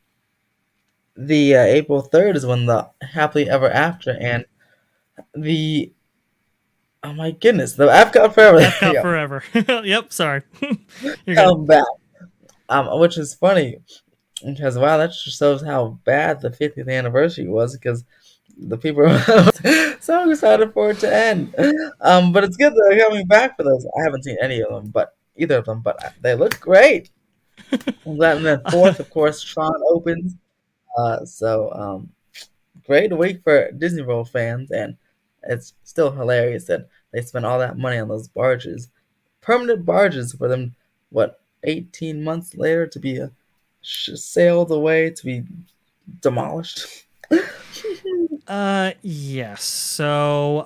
the April 3rd is when the Happily Ever After and the oh my goodness, the Epcot Forever. Epcot Forever. Yep, sorry. You're Come back. Which is funny because wow, that just shows how bad the 50th anniversary was because the people were so excited for it to end. But it's good that they're coming back for those. I haven't seen any of them, but either of them, but they look great. And then 4th, of course, Tron opens. Great week for Disney World fans, and it's still hilarious that they spent all that money on those barges, permanent barges, for them. 18 months later to be sailed away to be demolished. Yes. So,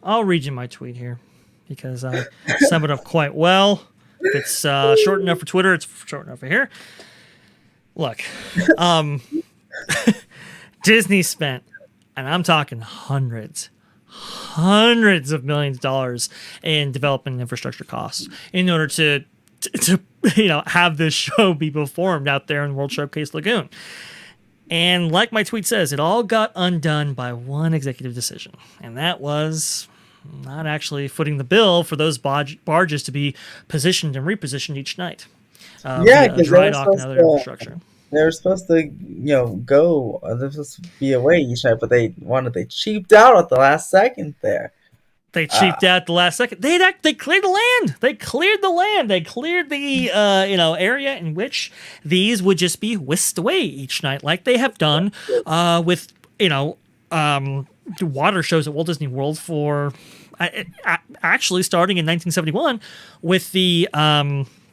I'll read you my tweet here because I sum it up quite well. If it's short enough for Twitter, it's short enough for here. Look, Disney spent, and I'm talking hundreds of millions of dollars in development infrastructure costs in order to have this show be performed out there in World Showcase Lagoon. And like my tweet says, it all got undone by one executive decision, and that was not actually footing the bill for those barges to be positioned and repositioned each night. Because dry dock and other infrastructure. They were supposed to, go. They're supposed to be away each night, but they cheaped out at the last second there. They cheaped out the last second. They cleared the land. They cleared the land. They cleared the area in which these would just be whisked away each night, like they have done with water shows at Walt Disney World for actually starting in 1971 with the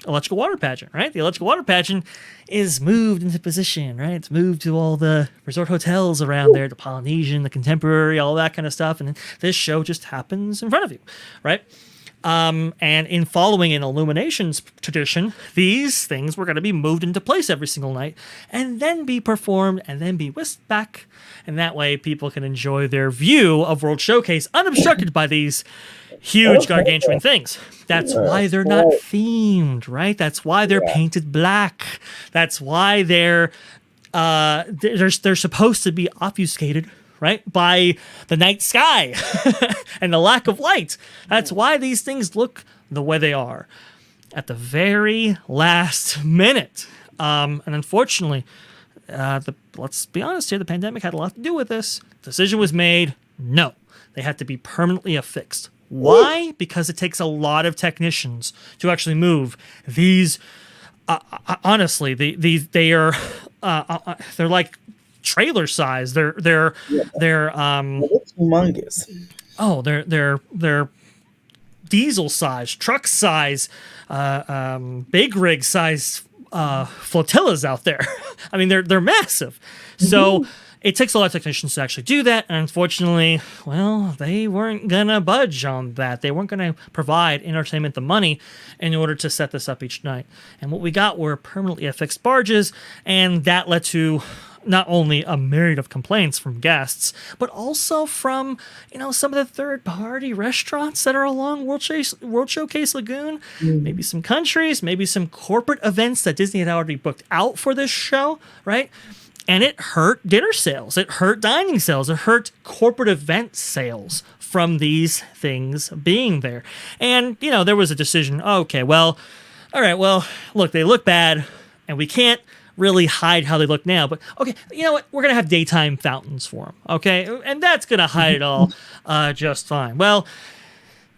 electrical water pageant. Right, the electrical water pageant is moved into position, right? It's moved to all the resort hotels around there, the Polynesian, the Contemporary, all that kind of stuff. And this show just happens in front of you, right? And in following an Illuminations tradition, these things were going to be moved into place every single night and then be performed and then be whisked back. And that way people can enjoy their view of World Showcase unobstructed by these huge gargantuan things. That's why they're not themed, right? That's why they're painted black. That's why they're supposed to be obfuscated, right, by the night sky and the lack of light. That's why these things look the way they are at the very last minute. And unfortunately, let's be honest here, the pandemic had a lot to do with this. Decision was made. No, they had to be permanently affixed. Why? Because it takes a lot of technicians to actually move these. Honestly, they are they're like trailer size. Yeah, They're it looks humongous. they're diesel size, truck size, big rig size flotillas out there. I mean, they're massive. So it takes a lot of technicians to actually do that. And unfortunately, well, they weren't gonna budge on that. They weren't gonna provide entertainment the money in order to set this up each night. And what we got were permanently affixed barges, and that led to not only a myriad of complaints from guests, but also from some of the third-party restaurants that are along World Showcase Lagoon. Maybe some countries, maybe some corporate events that Disney had already booked out for this show, right? And it hurt dinner sales, it hurt dining sales, it hurt corporate event sales from these things being there. And there was a decision. Okay, well, all right, well, look, they look bad, and we can't really hide how they look now, but okay, you know what, we're gonna have daytime fountains for them, okay, and that's gonna hide it all just fine. Well,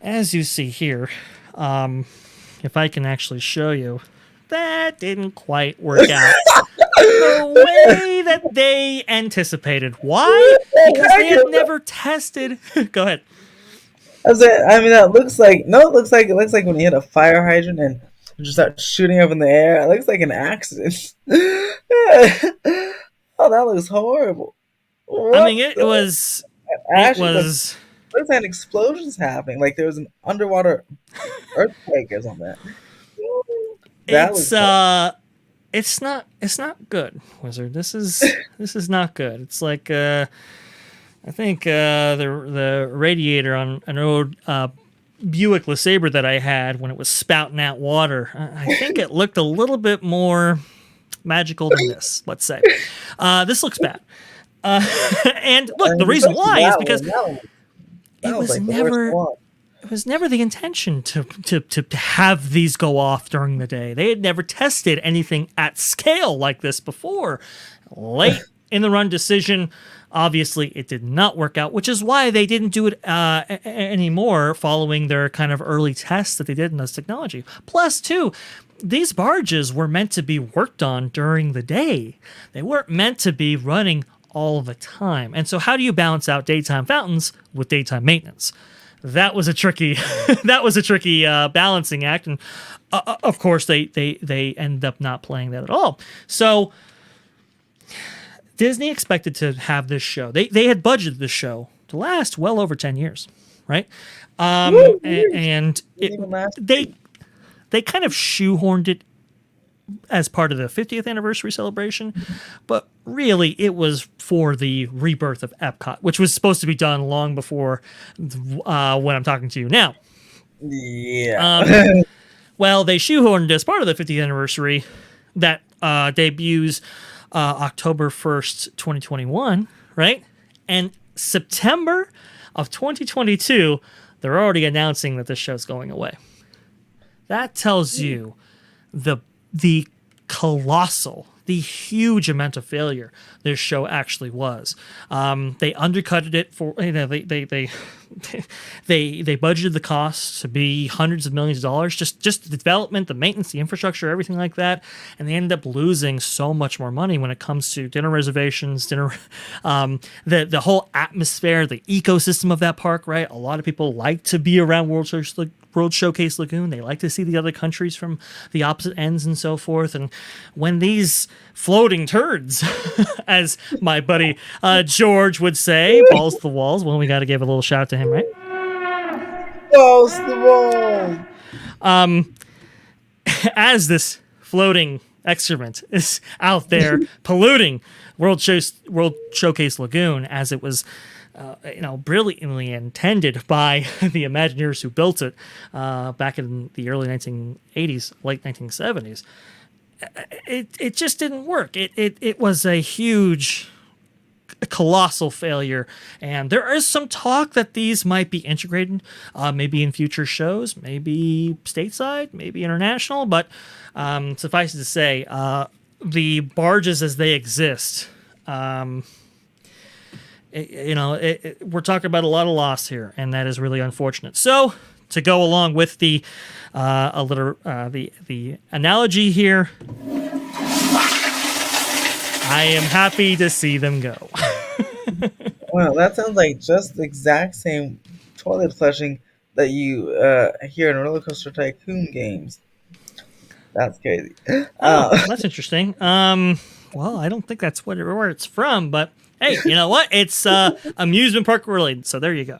as you see here, if I can actually show you, that didn't quite work out the way that they anticipated. Why? Because they had never tested. Go ahead. I mean, that looks like it looks like when you hit a fire hydrant and you just start shooting up in the air. It looks like an accident. Oh, that looks horrible. I mean, it was. Looks like an explosion's happening. Like there was an underwater earthquake or something. It's not good, Wizard. This is not good. It's like I think the radiator on an old Buick LeSabre that I had when it was spouting out water. I think it looked a little bit more magical than this. Let's say this looks bad. And look, the reason why is because it was never. It was never the intention to have these go off during the day. They had never tested anything at scale like this before. Late in the run decision, obviously it did not work out, which is why they didn't do it anymore following their kind of early tests that they did in this technology. Plus, too, these barges were meant to be worked on during the day. They weren't meant to be running all the time. And so how do you balance out daytime fountains with daytime maintenance? That was a tricky balancing act, and of course they ended up not playing that at all. So Disney expected to have this show. They had budgeted this show to last well over 10 years, right? And they kind of shoehorned it as part of the 50th anniversary celebration, but really it was for the rebirth of Epcot, which was supposed to be done long before when I'm talking to you now. Yeah. Well, they shoehorned it as part of the 50th anniversary that debuts October 1st, 2021, right? And September of 2022, they're already announcing that this show's going away. That tells you the colossal, the huge amount of failure this show actually was. They undercutted it for they budgeted the costs to be hundreds of millions of dollars, just the development, the maintenance, the infrastructure, everything like that, and they ended up losing so much more money when it comes to dinner reservations, the whole atmosphere, the ecosystem of that park. Right, a lot of people like to be around World Showcase Lagoon. They like to see the other countries from the opposite ends and so forth. And when these floating turds, as my buddy George would say, balls to the walls, well, we got to give a little shout out to him, right? Balls to the walls. As this floating excrement is out there polluting World Showcase Lagoon, as it was brilliantly intended by the Imagineers who built it back in the early 1980s, late 1970s. It just didn't work. It was a huge, colossal failure, and there is some talk that these might be integrated, maybe in future shows, maybe stateside, maybe international. But suffice it to say, the barges as they exist. We're talking about a lot of loss here, and that is really unfortunate. So, to go along with the analogy here, I am happy to see them go. Wow, that sounds like just the exact same toilet flushing that you hear in Roller Coaster Tycoon games. That's crazy. Oh, Uh, that's interesting. Well, I don't think that's where it's from, but hey, you know what? It's amusement park related, so there you go.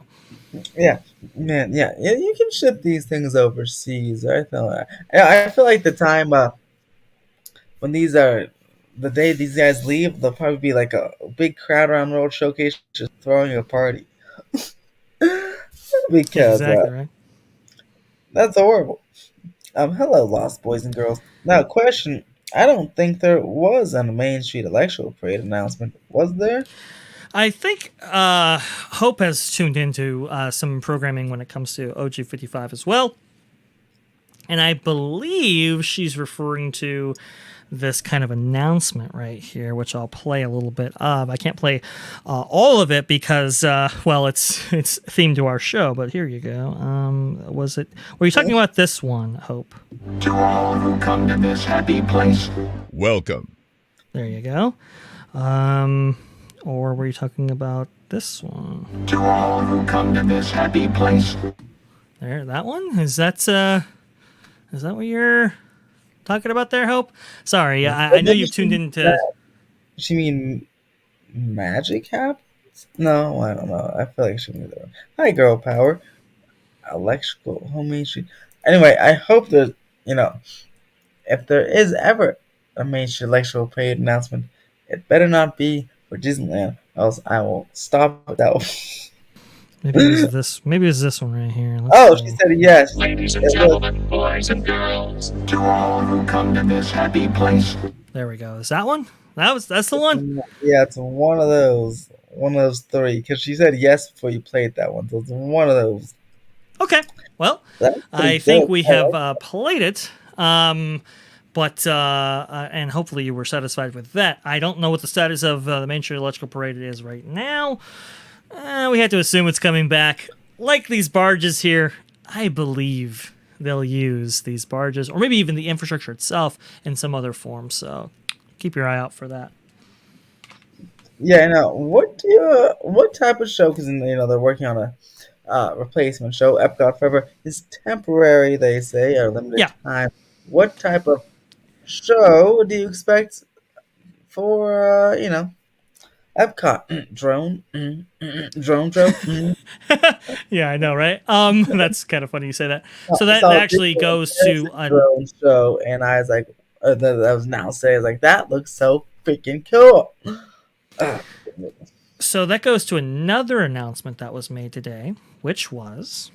yeah, man, yeah. You can ship these things overseas. I feel that. I feel like the time when the day these guys leave, there'll probably be like a big crowd around World Showcase just throwing a party because Exactly right. that's horrible. Hello, Lost Boys and Girls. Now, question. I don't think there was a Main Street Electro Parade announcement. Was there? I think Hope has tuned into some programming when it comes to OG55 as well. And I believe she's referring to this kind of announcement right here, which I'll play a little bit of. I can't play all of it because, well, it's themed to our show. But here you go. Were you talking about this one, Hope? To all who come to this happy place, Welcome. There you go. Or were you talking about this one? to all who come to this happy place, There, that one? Is that what you're talking about there, Hope? Sorry, I know you've tuned into. She mean magic happens? No, I don't know. I feel like she mean that. Hi, girl power. Electrical home Main Street. Anyway, I hope that if there is ever a Main Street Electrical Parade announcement, it better not be for Disneyland, else I will stop at that one. Maybe it was this. Maybe it was this one right here. Oh, she said yes. ladies and It was. gentlemen, boys and girls, to all who come to this happy place, There we go. Is that one? That's the one. Yeah, it's one of those three. Because she said yes before you played that one, so it's one of those. Okay. Well, That's pretty I think good. we I have like played it. But and hopefully you were satisfied with that. I don't know what the status of the Main Street Electrical Parade is right now. We had to assume it's coming back. Like these barges here, I believe they'll use these barges, or maybe even the infrastructure itself in some other form. So keep your eye out for that. Yeah, now what type of show? Because they're working on a replacement show. Epcot Forever is temporary, they say, or limited Yeah. time. What type of show do you expect for Epcot? Drone, drone. Yeah, I know, right? That's kind of funny you say that. So that So actually this goes is to a drone show, and I was like, that was now saying like that looks so freaking cool. so that goes to another announcement that was made today, which was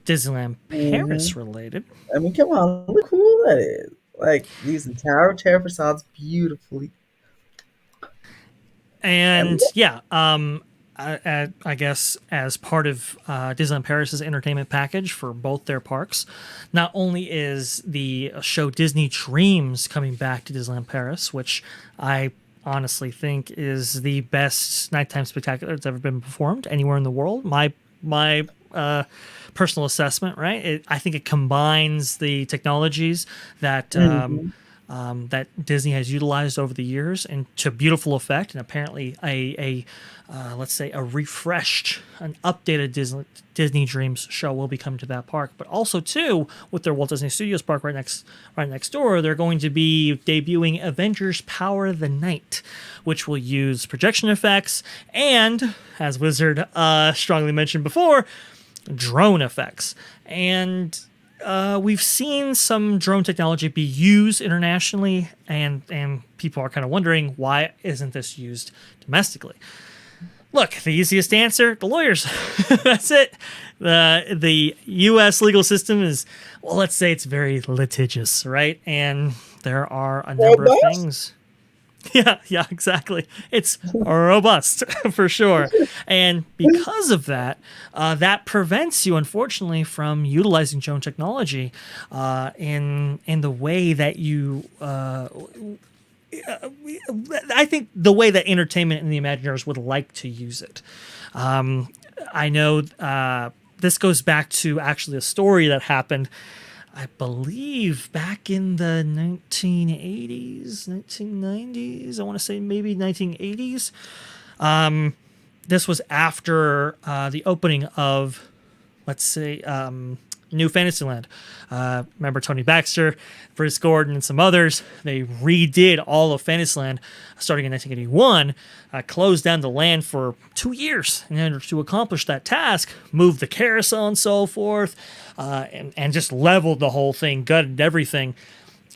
Disneyland Paris related. I mean, come on, look how cool that is. Like using terra facades beautifully. And yeah, I guess as part of Disneyland Paris's entertainment package for both their parks, not only is the show Disney Dreams coming back to Disneyland Paris, which I honestly think is the best nighttime spectacular that's ever been performed anywhere in the world. My personal assessment, right? I think it combines the technologies that that Disney has utilized over the years and to beautiful effect, and apparently let's say a refreshed, an updated Disney Dreams show will be coming to that park. But also too, with their Walt Disney Studios park right next door, they're going to be debuting Avengers: Power of the Night, which will use projection effects and, as Wizard strongly mentioned before, drone effects. And we've seen some drone technology be used internationally, and people are kind of wondering, why isn't this used domestically? Look, the easiest answer, the lawyers. That's it. The U.S. legal system is, well, let's say it's very litigious, right? And there are a number of things. Yeah, exactly. It's robust for sure. And because of that, that prevents you, unfortunately, from utilizing drone technology in the way that you. I think the way that entertainment and the Imagineers would like to use it. I know this goes back to actually a story that happened I believe back in the 1980s, 1990s. I want to say maybe 1980s. This was after the opening of, let's say, New Fantasyland. Remember Tony Baxter, Bruce Gordon, and some others? They redid all of Fantasyland starting in 1981, closed down the land for 2 years in order to accomplish that task, moved the carousel and so forth, and just leveled the whole thing, gutted everything,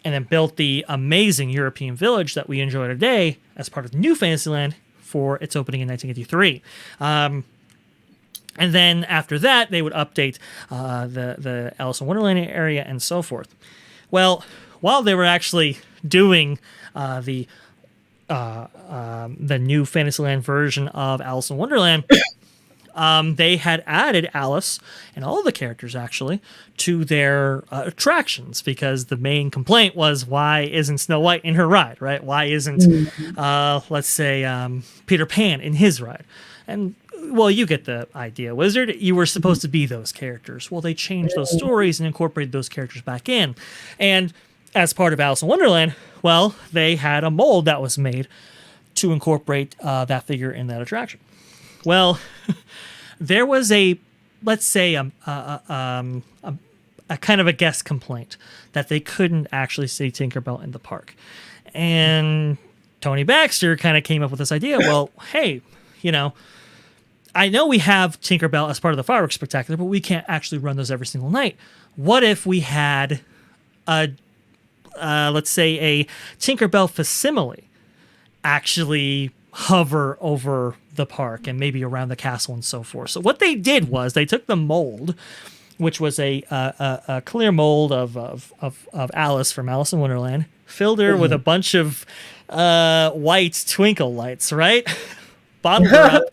and then built the amazing European village that we enjoy today as part of New Fantasyland for its opening in 1983. And then after that, they would update the Alice in Wonderland area and so forth. Well, while they were actually doing the new Fantasyland version of Alice in Wonderland, they had added Alice and all the characters actually to their attractions, because the main complaint was, why isn't Snow White in her ride, right? Why isn't, let's say, Peter Pan in his ride? And well, you get the idea, Wizard. You were supposed to be those characters. Well, they changed those stories and incorporated those characters back in. And as part of Alice in Wonderland, well, they had a mold that was made to incorporate that figure in that attraction. Well, there was let's say, a kind of a guest complaint that they couldn't actually see Tinkerbell in the park. And Tony Baxter kind of came up with this idea. Well, hey, I know we have Tinkerbell as part of the fireworks spectacular, but we can't actually run those every single night. What if we had let's say, a Tinkerbell facsimile actually hover over the park and maybe around the castle and so forth? So what they did was they took the mold, which was a clear mold of Alice from Alice in Wonderland, filled her with a bunch of white twinkle lights, right? Bottled her up,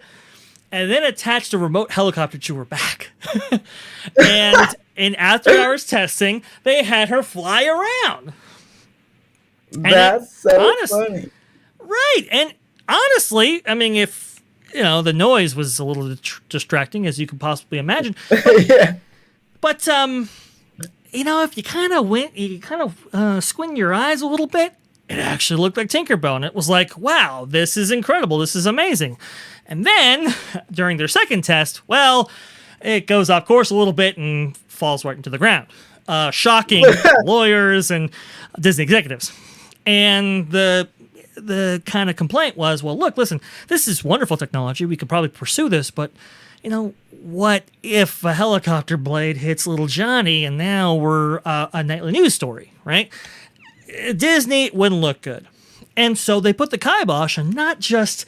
and then attached a remote helicopter to her back. And in after-hours testing, they had her fly around. That's so funny. Right. And honestly, I mean, if, the noise was a little distracting, as you could possibly imagine. Yeah. But, if you kind of squint your eyes a little bit, it actually looked like Tinkerbell. And it was like, wow, this is incredible. This is amazing. And then during their second test, well, it goes off course a little bit and falls right into the ground. Shocking lawyers and Disney executives. And the kind of complaint was, well, look, listen, this is wonderful technology. We could probably pursue this, but, what if a helicopter blade hits little Johnny and now we're a nightly news story, right? Disney wouldn't look good. And so they put the kibosh on not just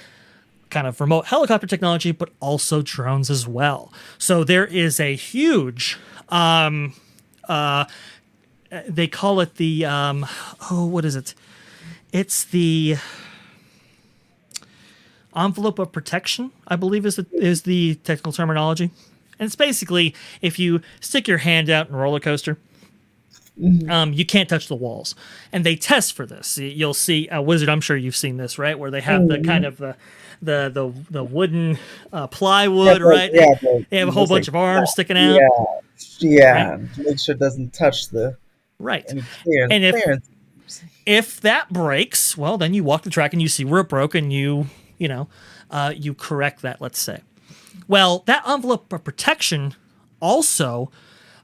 kind of remote helicopter technology, but also drones as well. So there is a huge, they call it the, what is it? It's the envelope of protection, I believe is the technical terminology. And it's basically, if you stick your hand out in a roller coaster, you can't touch the walls. And they test for this. You'll see, Wizard, I'm sure you've seen this, right? Where they have the kind of the wooden plywood, right? Yeah, they have a whole bunch of arms sticking out. Yeah, right? to make sure it doesn't touch the any clearance. And if that breaks, well, then you walk the track and you see where it broke, and you correct that, let's say. Well, that envelope of protection also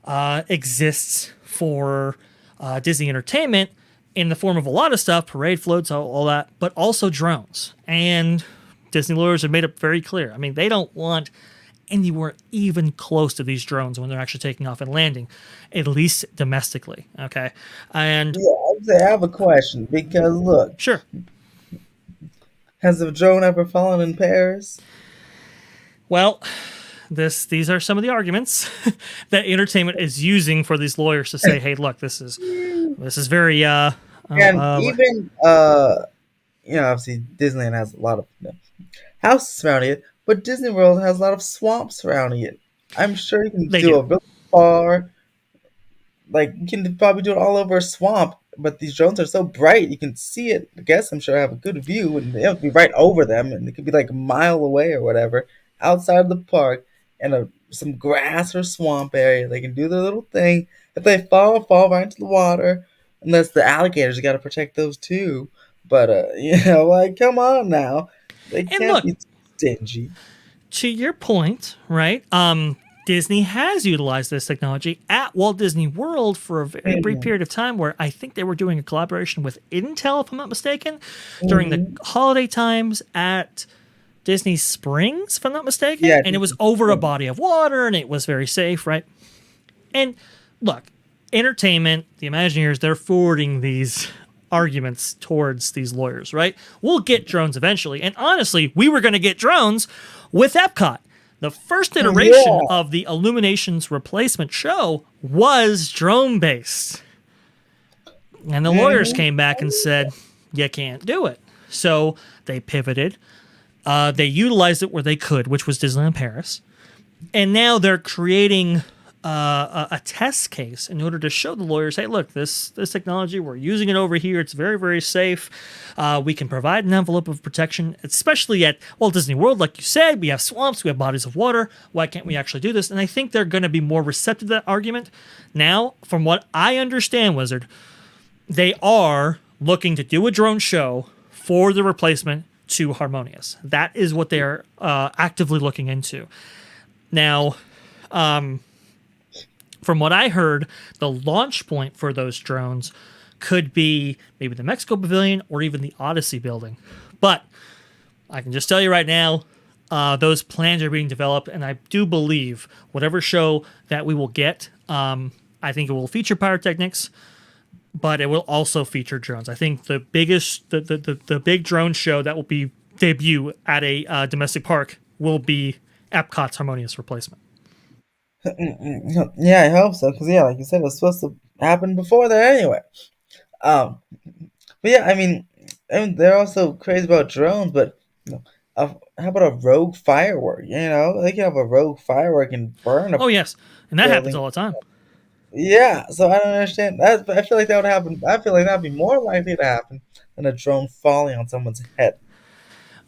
exists for Disney Entertainment in the form of a lot of stuff, parade floats, all that, but also drones. And Disney lawyers have made it very clear. I mean, they don't want anywhere even close to these drones when they're actually taking off and landing, at least domestically. Okay. And I have a question, because look, sure. Has a drone ever fallen in Paris? Well, these are some of the arguments that entertainment is using for these lawyers to say, hey, look, this is very and even obviously Disneyland has a lot of houses surrounding it, but Disney World has a lot of swamps surrounding it. I'm sure you can do a really far, you can probably do it all over a swamp, but these drones are so bright you can see it. I guess I'm sure I have a good view, and they have to be right over them, and it could be like a mile away or whatever outside of the park. in some grass or swamp area. They can do their little thing. If they fall right into the water. Unless the alligators, you got to protect those too. But like, come on now, they And can't look, be stingy. to your point, right? Disney has utilized this technology at Walt Disney World for a very brief Mhm. period of time, where I think they were doing a collaboration with Intel, if I'm not mistaken, during the Mhm. holiday times at Disney Springs, if I'm not mistaken. Yeah, And it was Disney over a Springs. body of water, and it was very safe, right? And look, entertainment, the Imagineers, they're forwarding these arguments towards these lawyers, right? We'll get drones eventually. And honestly, we were going to get drones with Epcot. The first iteration Yeah. of the Illuminations replacement show was drone based. And the lawyers Mhm. came back and said, you can't do it. So they pivoted. They utilized it where they could, which was Disneyland Paris. And now they're creating a test case in order to show the lawyers, hey, look, this technology, we're using it over here. It's very, very safe. We can provide an envelope of protection, especially at Walt Disney World. Like you said, we have swamps, we have bodies of water. Why can't we actually do this? And I think they're going to be more receptive to that argument. Now, from what I understand, Wizard, they are looking to do a drone show for the replacement to Harmonious. That is what they're actively looking into. Now, from what I heard, the launch point for those drones could be maybe the Mexico Pavilion or even the Odyssey building. But I can just tell you right now, those plans are being developed, and I do believe whatever show that we will get, I think it will feature pyrotechnics, but it will also feature drones. I think the biggest, the big drone show that will be debut at a domestic park will be Epcot's Harmonious replacement. Yeah, I hope so. Cause yeah, like you said, it was supposed to happen before that anyway. Um, but yeah, I mean, they're also crazy about drones. But how about a rogue firework? They can have a rogue firework and burn a Oh yes, and that happens building. all the time. Yeah, so I don't understand that. I feel like that would happen. I feel like that'd be more likely to happen than a drone falling on someone's head.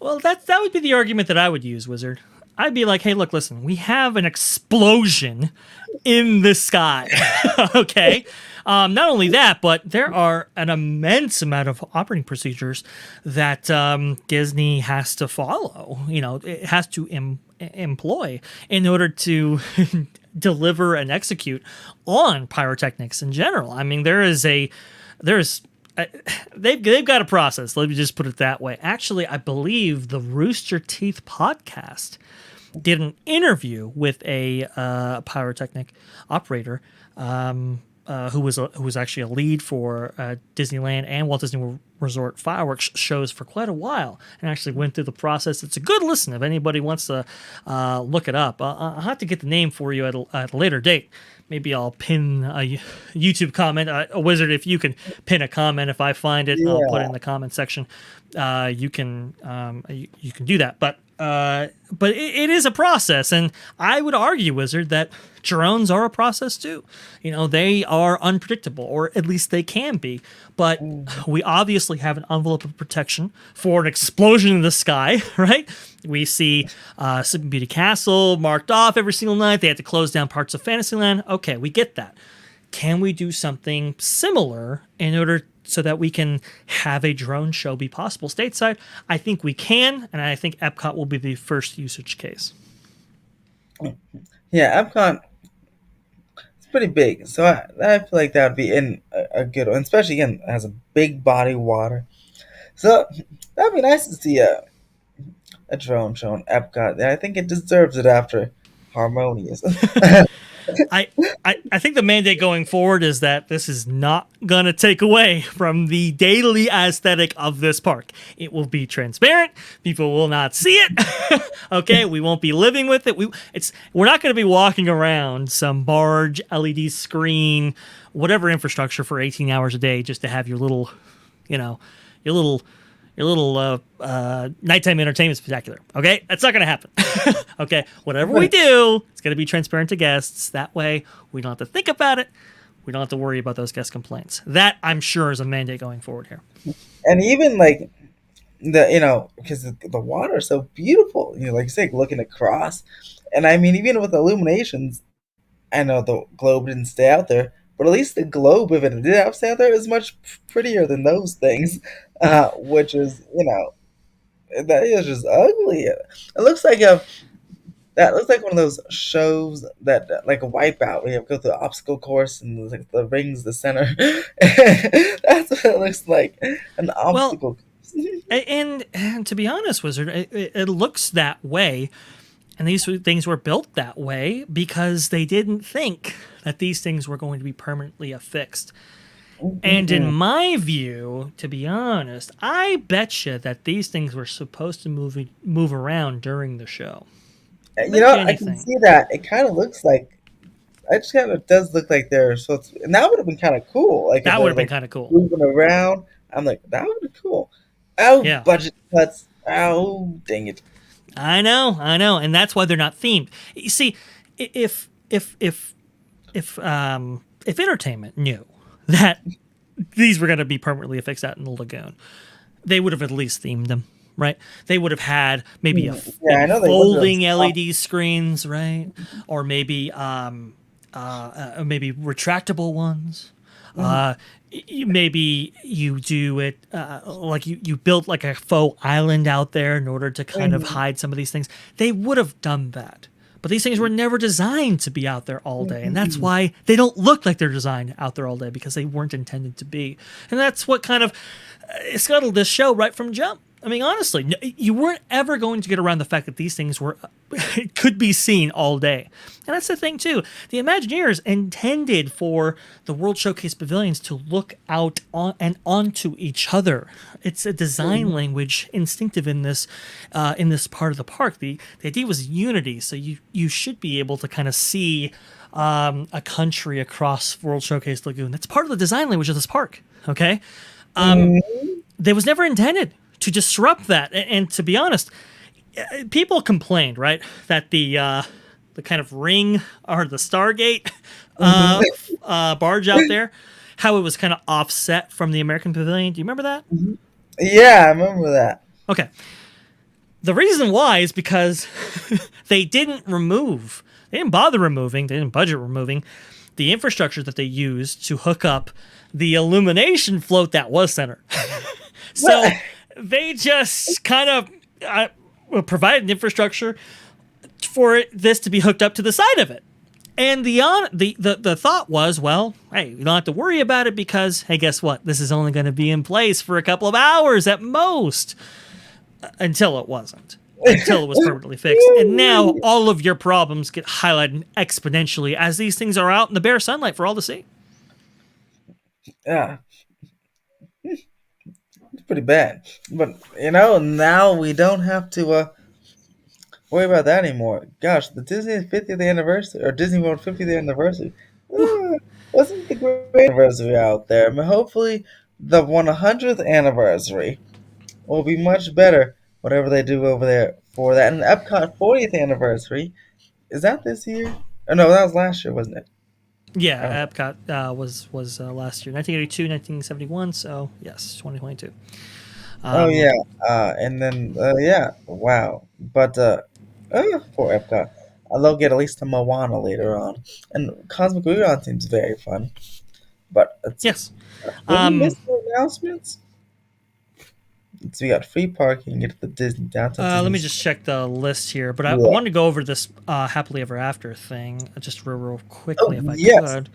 Well, that would be the argument that I would use, Wizard. I'd be like, hey, look, listen, we have an explosion in the sky. Okay. Not only that, but there are an immense amount of operating procedures that Disney has to follow. It has to employ in order to deliver and execute on pyrotechnics in general. I mean, there's they've got a process. Let me just put it that way. Actually, I believe the Rooster Teeth podcast did an interview with a pyrotechnic operator who was actually a lead for Disneyland and Walt Disney World Resort fireworks shows for quite a while, and actually went through the process. It's a good listen if anybody wants to look it up. I'll have to get the name for you at a later date. Maybe I'll pin a YouTube comment. A Wizard, if you can pin a comment, if I find it, I'll put it Yeah. in the comment section. You can do that, but it is a process, and I would argue, Wizard, that drones are a process too. They are unpredictable, or at least they can be. But we obviously have an envelope of protection for an explosion in the sky, right? We see Sleeping Beauty Castle marked off every single night. They had to close down parts of Fantasyland. Okay, we get that. Can we do something similar in order so that we can have a drone show be possible stateside? I think we can, and I think Epcot will be the first usage case. Yeah, Epcot is pretty big, so I feel like that would be in a good one, especially again it has a big body of water. So that'd be nice to see a drone show in Epcot. I think it deserves it after Harmonious. I, I think the mandate going forward is that this is not going to take away from the daily aesthetic of this park. It will be transparent. People will not see it. Okay, we won't be living with it. We're not going to be walking around some barge, LED screen, whatever infrastructure for 18 hours a day just to have your little, your little nighttime entertainment spectacular. Okay, that's not going to happen. Okay, whatever we do, it's going to be transparent to guests. That way, we don't have to think about it. We don't have to worry about those guest complaints. That, I'm sure, is a mandate going forward here. And even like because the water is so beautiful. Like you say, looking across, and I mean, even with illuminations, I know the globe didn't stay out there, but at least the globe, if it did have stay out there, is much prettier than those things, which is that is just ugly. It looks like a that looks like one of those shows that like a wipeout. We have to go through the obstacle course and there's, like the rings, the center. That's what it looks like, an Well, obstacle course. and to be honest, Wizard, it looks that way. And these things were built that way because they didn't think that these things were going to be permanently affixed. And in my view, to be honest, I betcha that these things were supposed to move around during the show. I can see that. It kind of looks like it just kind of does look like they're supposed to, and that would have been kind of cool. Like if That they would were have been like kind of cool. moving around. I'm like, that would be cool. Oh, Yeah. budget cuts. Oh, dang it. I know, and that's why they're not themed. You see, if entertainment knew that these were going to be permanently affixed out in the lagoon, they would have at least themed them, right? They would have had maybe Yeah, I know they would have folding stopped. LED screens, right? Or maybe maybe retractable ones. Maybe you do it like you built like a faux island out there in order to kind of hide some of these things. They would have done that. But these things were never designed to be out there all day. And that's why they don't look like they're designed out there all day, because they weren't intended to be. And that's what kind of scuttled this show right from jump. I mean, honestly, you weren't ever going to get around the fact that these things were could be seen all day. And that's the thing, too. The Imagineers intended for the World Showcase pavilions to look out on and onto each other. It's a design language instinctive in this part of the park. The idea was unity, so you should be able to kind of see a country across World Showcase Lagoon. That's part of the design language of this park, okay? They was never intended to disrupt that. And to be honest, people complained, right, that the kind of ring or the Stargate barge out there, how it was kind of offset from the American Pavilion. Do you remember that? Yeah, I remember that. Okay. The reason why is because they didn't bother removing, they didn't budget removing the infrastructure that they used to hook up the illumination float that was center. So they just kind of provided infrastructure for this to be hooked up to the side of it. And the thought was, well, hey, you don't have to worry about it because, hey, guess what? This is only going to be in place for a couple of hours at most, until it wasn't, until it was permanently fixed. And now all of your problems get highlighted exponentially as these things are out in the bare sunlight for all to see. Yeah, it's pretty bad. But now we don't have to worry about that anymore. Gosh, the Disney 50th anniversary or Disney World 50th anniversary wasn't the great anniversary out there. I mean, hopefully, the 100th anniversary will be much better. Whatever they do over there for that, and the Epcot 40th anniversary, is that this year? Oh no, that was last year, wasn't it? Yeah, Epcot was last year, 1982, 1971. So yes, 2022. Oh yeah, and then yeah, wow. But for Epcot, they'll get at least a Moana later on, and Cosmic Rewind seems very fun. But let's see. Yes. Did we miss the announcements? So we got free parking at the Disney downtown. Let me just check the list here, but I Yeah. wanted to go over this happily ever after thing just real quickly if I yes. could.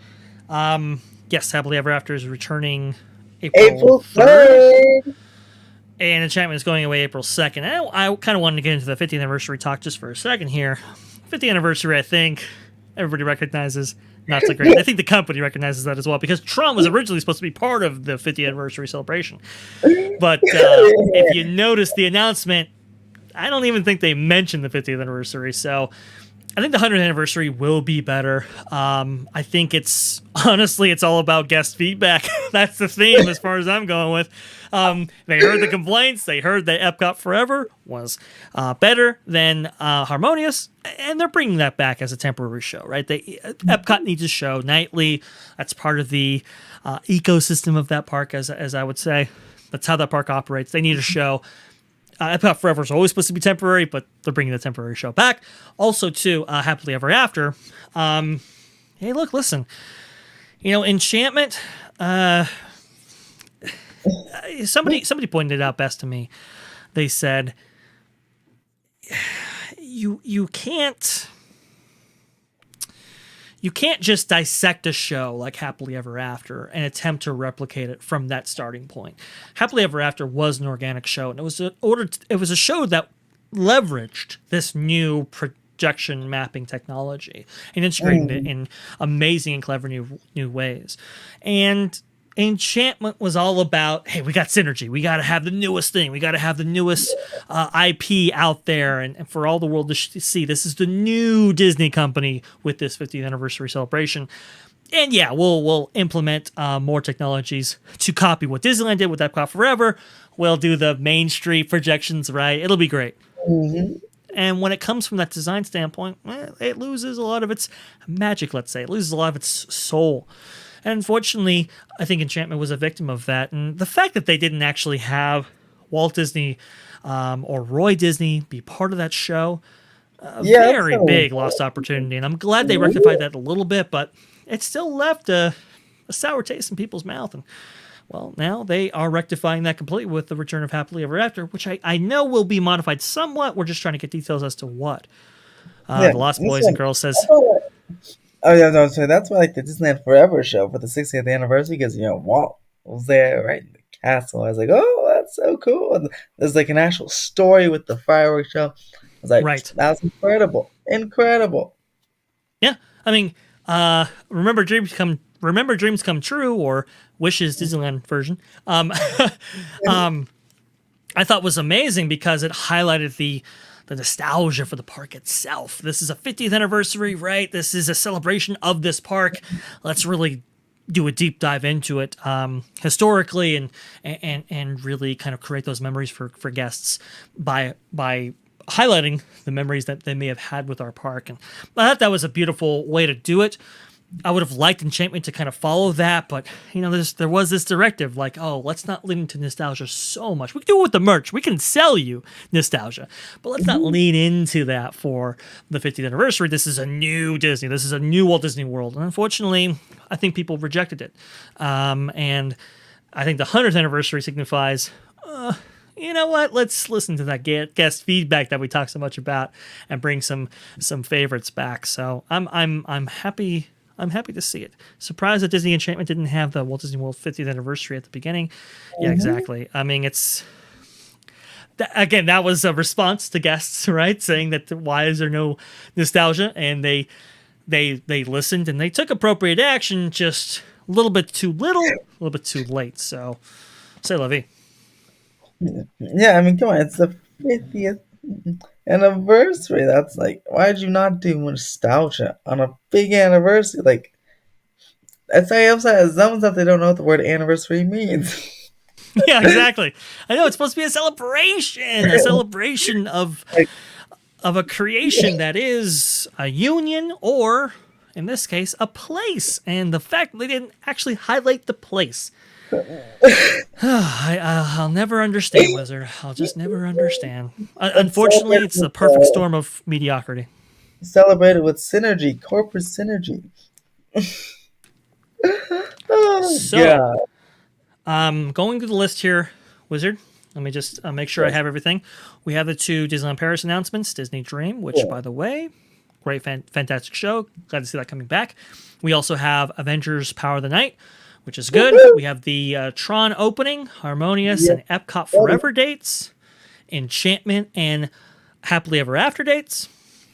Yes, happily ever after is returning April 3rd. 3rd. And Enchantment is going away April 2nd. And I kind of wanted to get into the 50th anniversary talk just for a second here. 50th anniversary, I think everybody recognizes. Not so great. I think the company recognizes that as well, because Tron was originally supposed to be part of the 50th anniversary celebration. But if you notice the announcement, I don't even think they mentioned the 50th anniversary. So I think the 100th anniversary will be better. I think it's all about guest feedback. That's the theme as far as I'm going with. They heard the complaints. They heard that Epcot Forever was better than Harmonious, and they're bringing that back as a temporary show, right? Epcot needs a show nightly. That's part of the ecosystem of that park, as I would say. That's how that park operates. They need a show. Epcot Forever is always supposed to be temporary, but they're bringing the temporary show back. Also, too, Happily Ever After. Hey, look, listen. Enchantment. Somebody pointed it out best to me. They said, you can't just dissect a show like Happily Ever After and attempt to replicate it from that starting point. Happily Ever After was an organic show, and it was a show that leveraged this new projection mapping technology and integrated it in amazing and clever new ways. And Enchantment was all about, hey, we got synergy. We got to have the newest thing. We got to have the newest IP out there, and for all the world to see. This is the new Disney company with this 50th anniversary celebration. And yeah, we'll implement more technologies to copy what Disneyland did with Epcot Forever. We'll do the Main Street projections, right? It'll be great. Mm-hmm. And when it comes from that design standpoint, it loses a lot of its magic, let's say. It loses a lot of its soul. And unfortunately, I think Enchantment was a victim of that. And the fact that they didn't actually have Walt Disney or Roy Disney be part of that show, very big lost opportunity. And I'm glad they rectified that a little bit, but it still left a sour taste in people's mouth. And, well, now they are rectifying that completely with the return of Happily Ever After, which I know will be modified somewhat. We're just trying to get details as to what. The Lost Boys and Girls says... Oh yeah, no, so that's why like the Disneyland Forever show for the 60th anniversary, because Walt was there, right, in the castle. I was like, oh, that's so cool. And there's like an actual story with the fireworks show. I was like, right, that was incredible. Yeah, I mean, remember dreams come true, or Wishes Disneyland version. I thought was amazing because it highlighted the nostalgia for the park itself. This is a 50th anniversary, right? This is a celebration of this park. Let's really do a deep dive into it historically and really kind of create those memories for guests by highlighting the memories that they may have had with our park. And I thought that was a beautiful way to do it. I would have liked Enchantment to kind of follow that, but there was this directive like, oh, let's not lean into nostalgia so much. We can do it with the merch. We can sell you nostalgia, but let's not lean into that for the 50th anniversary. This is a new Disney. This is a new Walt Disney World. And unfortunately, I think people rejected it. And I think the 100th anniversary signifies, you know what? Let's listen to that guest feedback that we talked so much about and bring some favorites back. So I'm happy. I'm happy to see it. Surprised that Disney Enchantment didn't have the Walt Disney World 50th anniversary at the beginning. Yeah, exactly. I mean, again, that was a response to guests, right? Saying that why is there no nostalgia? And they listened and they took appropriate action, just a little bit too little, a little bit too late. So, say la vie. Yeah, I mean, come on, it's the 50th anniversary. That's like, why did you not do nostalgia on a big anniversary? Like, I'd say upside some stuff they don't know what the word anniversary means. Yeah, exactly. I know it's supposed to be a celebration of a creation that is a union, or in this case, a place. And the fact that they didn't actually highlight the place. I'll never understand, Wizard. I'll just never understand. Unfortunately, it's the perfect storm of mediocrity. Celebrated with synergy, corporate synergy. Going through the list here, Wizard. Let me just make sure I have everything. We have the 2 Disneyland Paris announcements, Disney Dream, which, by the way, great, fantastic show. Glad to see that coming back. We also have Avengers Power of the Night, which is good. We have the Tron opening, Harmonious and Epcot Forever dates, Enchantment and Happily Ever After dates.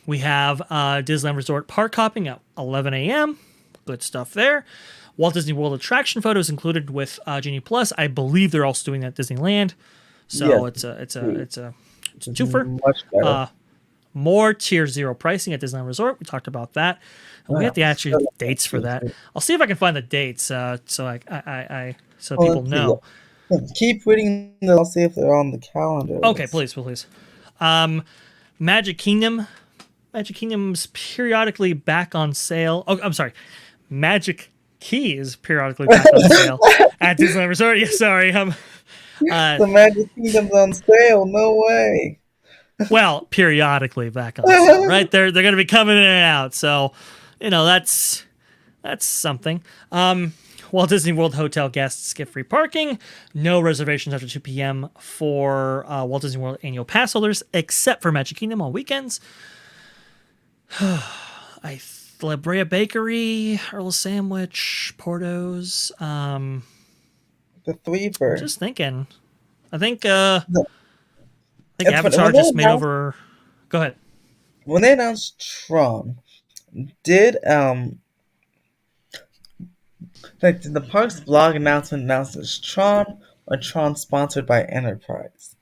We have Disneyland Resort Park hopping at 11 a.m. Good stuff there. Walt Disney World attraction photos included with Genie Plus. I believe they're also doing that at Disneyland. So it's a twofer. Much better. More Tier 0 pricing at Disneyland Resort. We talked about that. We have the actual dates for that. I'll see if I can find the dates so people know. Keep reading. I'll see if they're on the calendar. Okay, please. Magic Kingdom. Magic Kingdom's periodically back on sale. Oh, I'm sorry. Magic Key is periodically back on sale at Disneyland Resort. Yeah, sorry. Uh, The Magic Kingdom's on sale. No way. well, periodically back on sale, right? They're going to be coming in and out, so that's something. Walt Disney World Hotel guests get free parking. No reservations after 2 p.m. for Walt Disney World annual pass holders, except for Magic Kingdom on weekends. La Brea Bakery, Earl Sandwich, Portos. The I'm Thweeper. just thinking. I think It's funny, Avatar just made over. Go ahead. when they announced Tron, did like did the park's blog announcement announce it's Tron or Tron sponsored by Enterprise?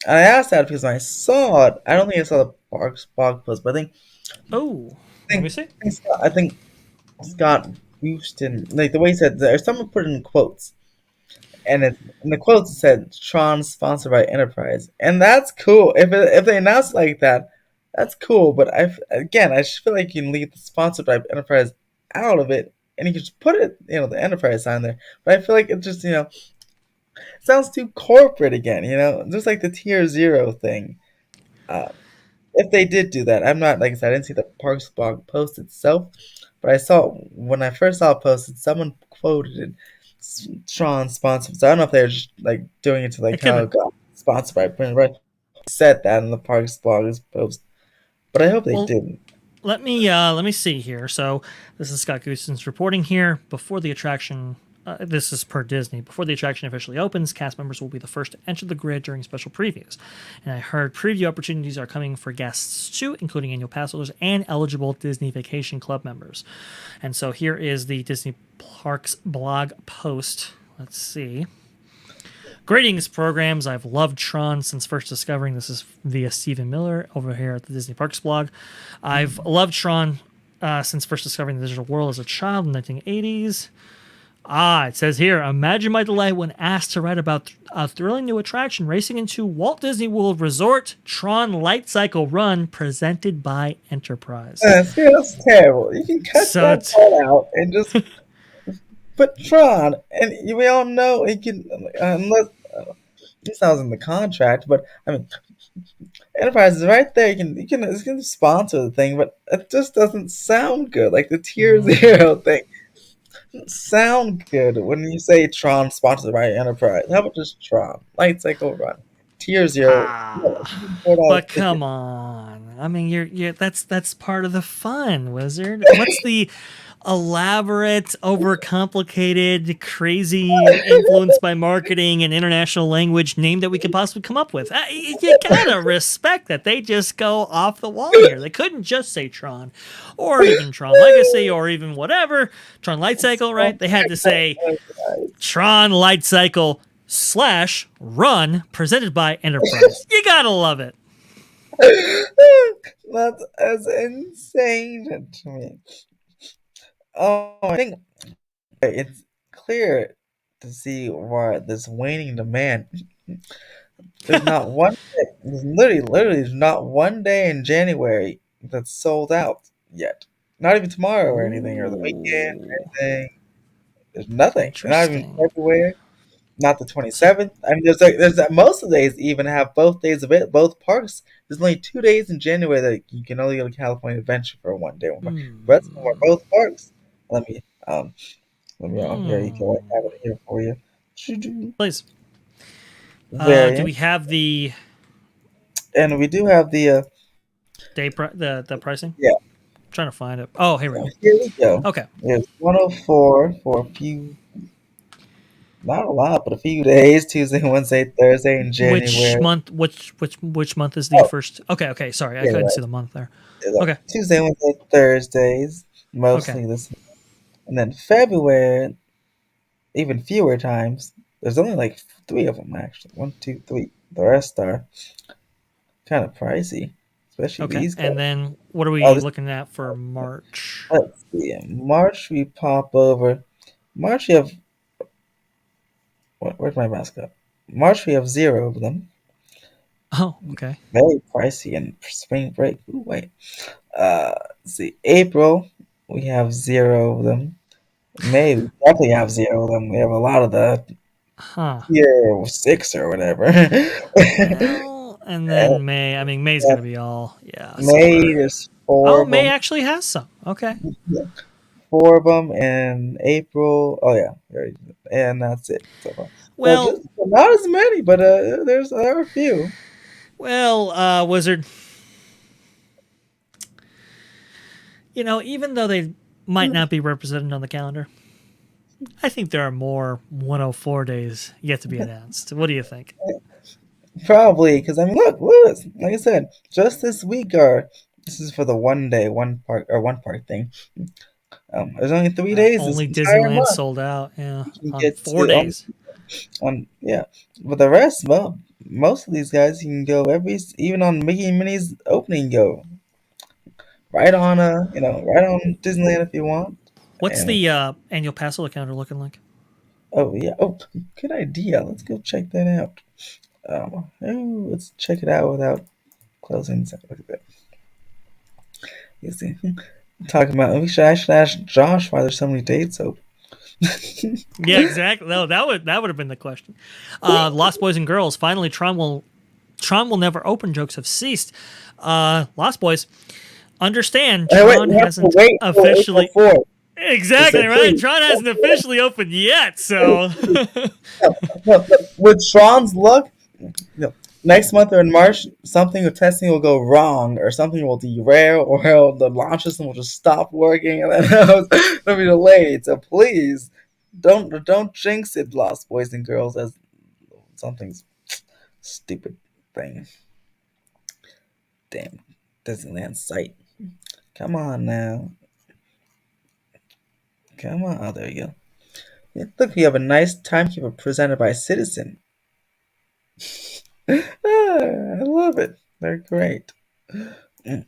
And I asked that because when I saw it, I don't think I saw the park's blog post, but Oh, let me see. I think Scott Houston, like the way he said, there, someone put it in quotes, and in the quotes it said Tron sponsored by Enterprise, and that's cool. If they announce it like that, that's cool. But I just feel like you can leave the sponsored by Enterprise out of it, and you can just put it, the Enterprise sign there. But I feel like it just, sounds too corporate again. Just like the Tier Zero thing. Uh, if they did do that, I'm not, like I said, I didn't see the Parks blog post itself, but I saw when I first saw it posted, someone quoted it, Tron sponsored. So I don't know if they're just like doing it to like It could how be. it got sponsored by Prince, right? Said that in the Parks blog post, but I hope they Well, didn't. let me see here. So this is Scott Goosens reporting here. Before the attraction, this is per Disney. Before the attraction officially opens, cast members will be the first to enter the grid during special previews. And I heard preview opportunities are coming for guests too, including annual pass holders and eligible Disney Vacation Club members. And so here is the Disney Parks blog post. Let's see. Greetings, programs. I've loved Tron since first discovering. This is via Stephen Miller over here at the Disney Parks blog. I've loved Tron since first discovering the digital world as a child in the 1980s. It says here, imagine my delight when asked to write about a thrilling new attraction racing into Walt Disney World Resort, Tron Light Cycle Run, presented by Enterprise. See, that's terrible. You can cut So that part out and just put Tron, and we all know it can, unless this sounds in the contract, but I mean, Enterprise is right there. You can sponsor the thing, but it just doesn't sound good. Like the Tier Zero thing doesn't sound good when you say Tron sponsored by Enterprise. How about just Tron Light Cycle Run Tier Zero? But come on. I mean, you're that's part of the fun, Wizard. What's the elaborate, overcomplicated, crazy, influenced by marketing and international language name that we could possibly come up with? You gotta respect that they just go off the wall here. They couldn't just say Tron, or even Tron Legacy, or even whatever Tron Light Cycle, right? They had to say Tron Light Cycle / Run, presented by Enterprise. You gotta love it. That's as insane to me. Oh, I think it's clear to see why this waning demand. There's not one day, there's literally, there's not one day in January that's sold out yet. Not even tomorrow or anything, or the weekend or anything. There's nothing. Not even Interesting. February. Not the 27th. I mean, there's most of the days even have both days of it. Both parks. There's only 2 days in January that you can only go to California Adventure for one day. But for both parks. Let me here you go. I have it here for you. Please. Do we Variant, have the and we do have the the pricing? yeah. I'm trying to find it. Oh, here we go. Here we go. Okay. It's 104 for a few, not a lot, but a few days. Tuesday, Wednesday, Thursday in Which January. month? Which month is the Oh, first? Okay. Sorry, I yeah, couldn't right. see the month there. It's Okay. Tuesday, Wednesday, Thursdays, Okay. mostly this, and then February, even fewer times. There's only like 3 of them actually. One, two, three. The rest are kind of pricey, especially Okay. these guys. And then what are we Oh, this, looking at for March? let's see. In March we pop over. March we have. Where's my mascot? March we have 0 of them. Oh, okay. Very pricey and spring break. Ooh, wait. Let's see. April we have 0 of them. May we definitely have 0 of them. We have a lot of the Huh. year 6 or whatever. Well, and then May. I mean, May's Yeah, gonna be all May summer. there's four Oh, of May them. actually has some. Okay. Yeah, four of them in April. Oh yeah, and that's it so far. So Well, just not as many, but there are a few. Wizard. Even though they might not be represented on the calendar, I think there are more 104 days yet to be announced. What do you think? Probably because I mean, look, like I said, just this week are this is for the one day, one park thing. There's only 3 days this Only entire Disneyland month. sold out. Yeah, You can on get 4 days. on yeah, but the rest, well, most of these guys you can go even on Mickey and Minnie's opening go right on right on Disneyland if you want. What's And the annual pass holder calendar looking like? oh yeah, oh good idea. Let's go check that out. Let's check it out without closing. Look at that. You see, talking about I should ask Josh why there's so many dates open. Yeah, exactly. No, that would have been the question. Lost Boys and Girls. Finally, Tron will never open. Jokes have ceased. Lost Boys. Understand, Hey, wait, Tron we have to hasn't wait till April officially. 4th to Exactly say right. please. Tron hasn't officially opened yet, so. No, with Tron's luck, next month or in March, something with testing will go wrong, or something will derail, or the launch system will just stop working, and then it'll be delayed. So please, don't jinx it, Lost Boys and Girls, as something's stupid thing. Damn Disneyland site. Come on now. Come on. Oh, there you go. Yeah, look, we have a nice timekeeper presented by Citizen. I love it. They're great. Mm.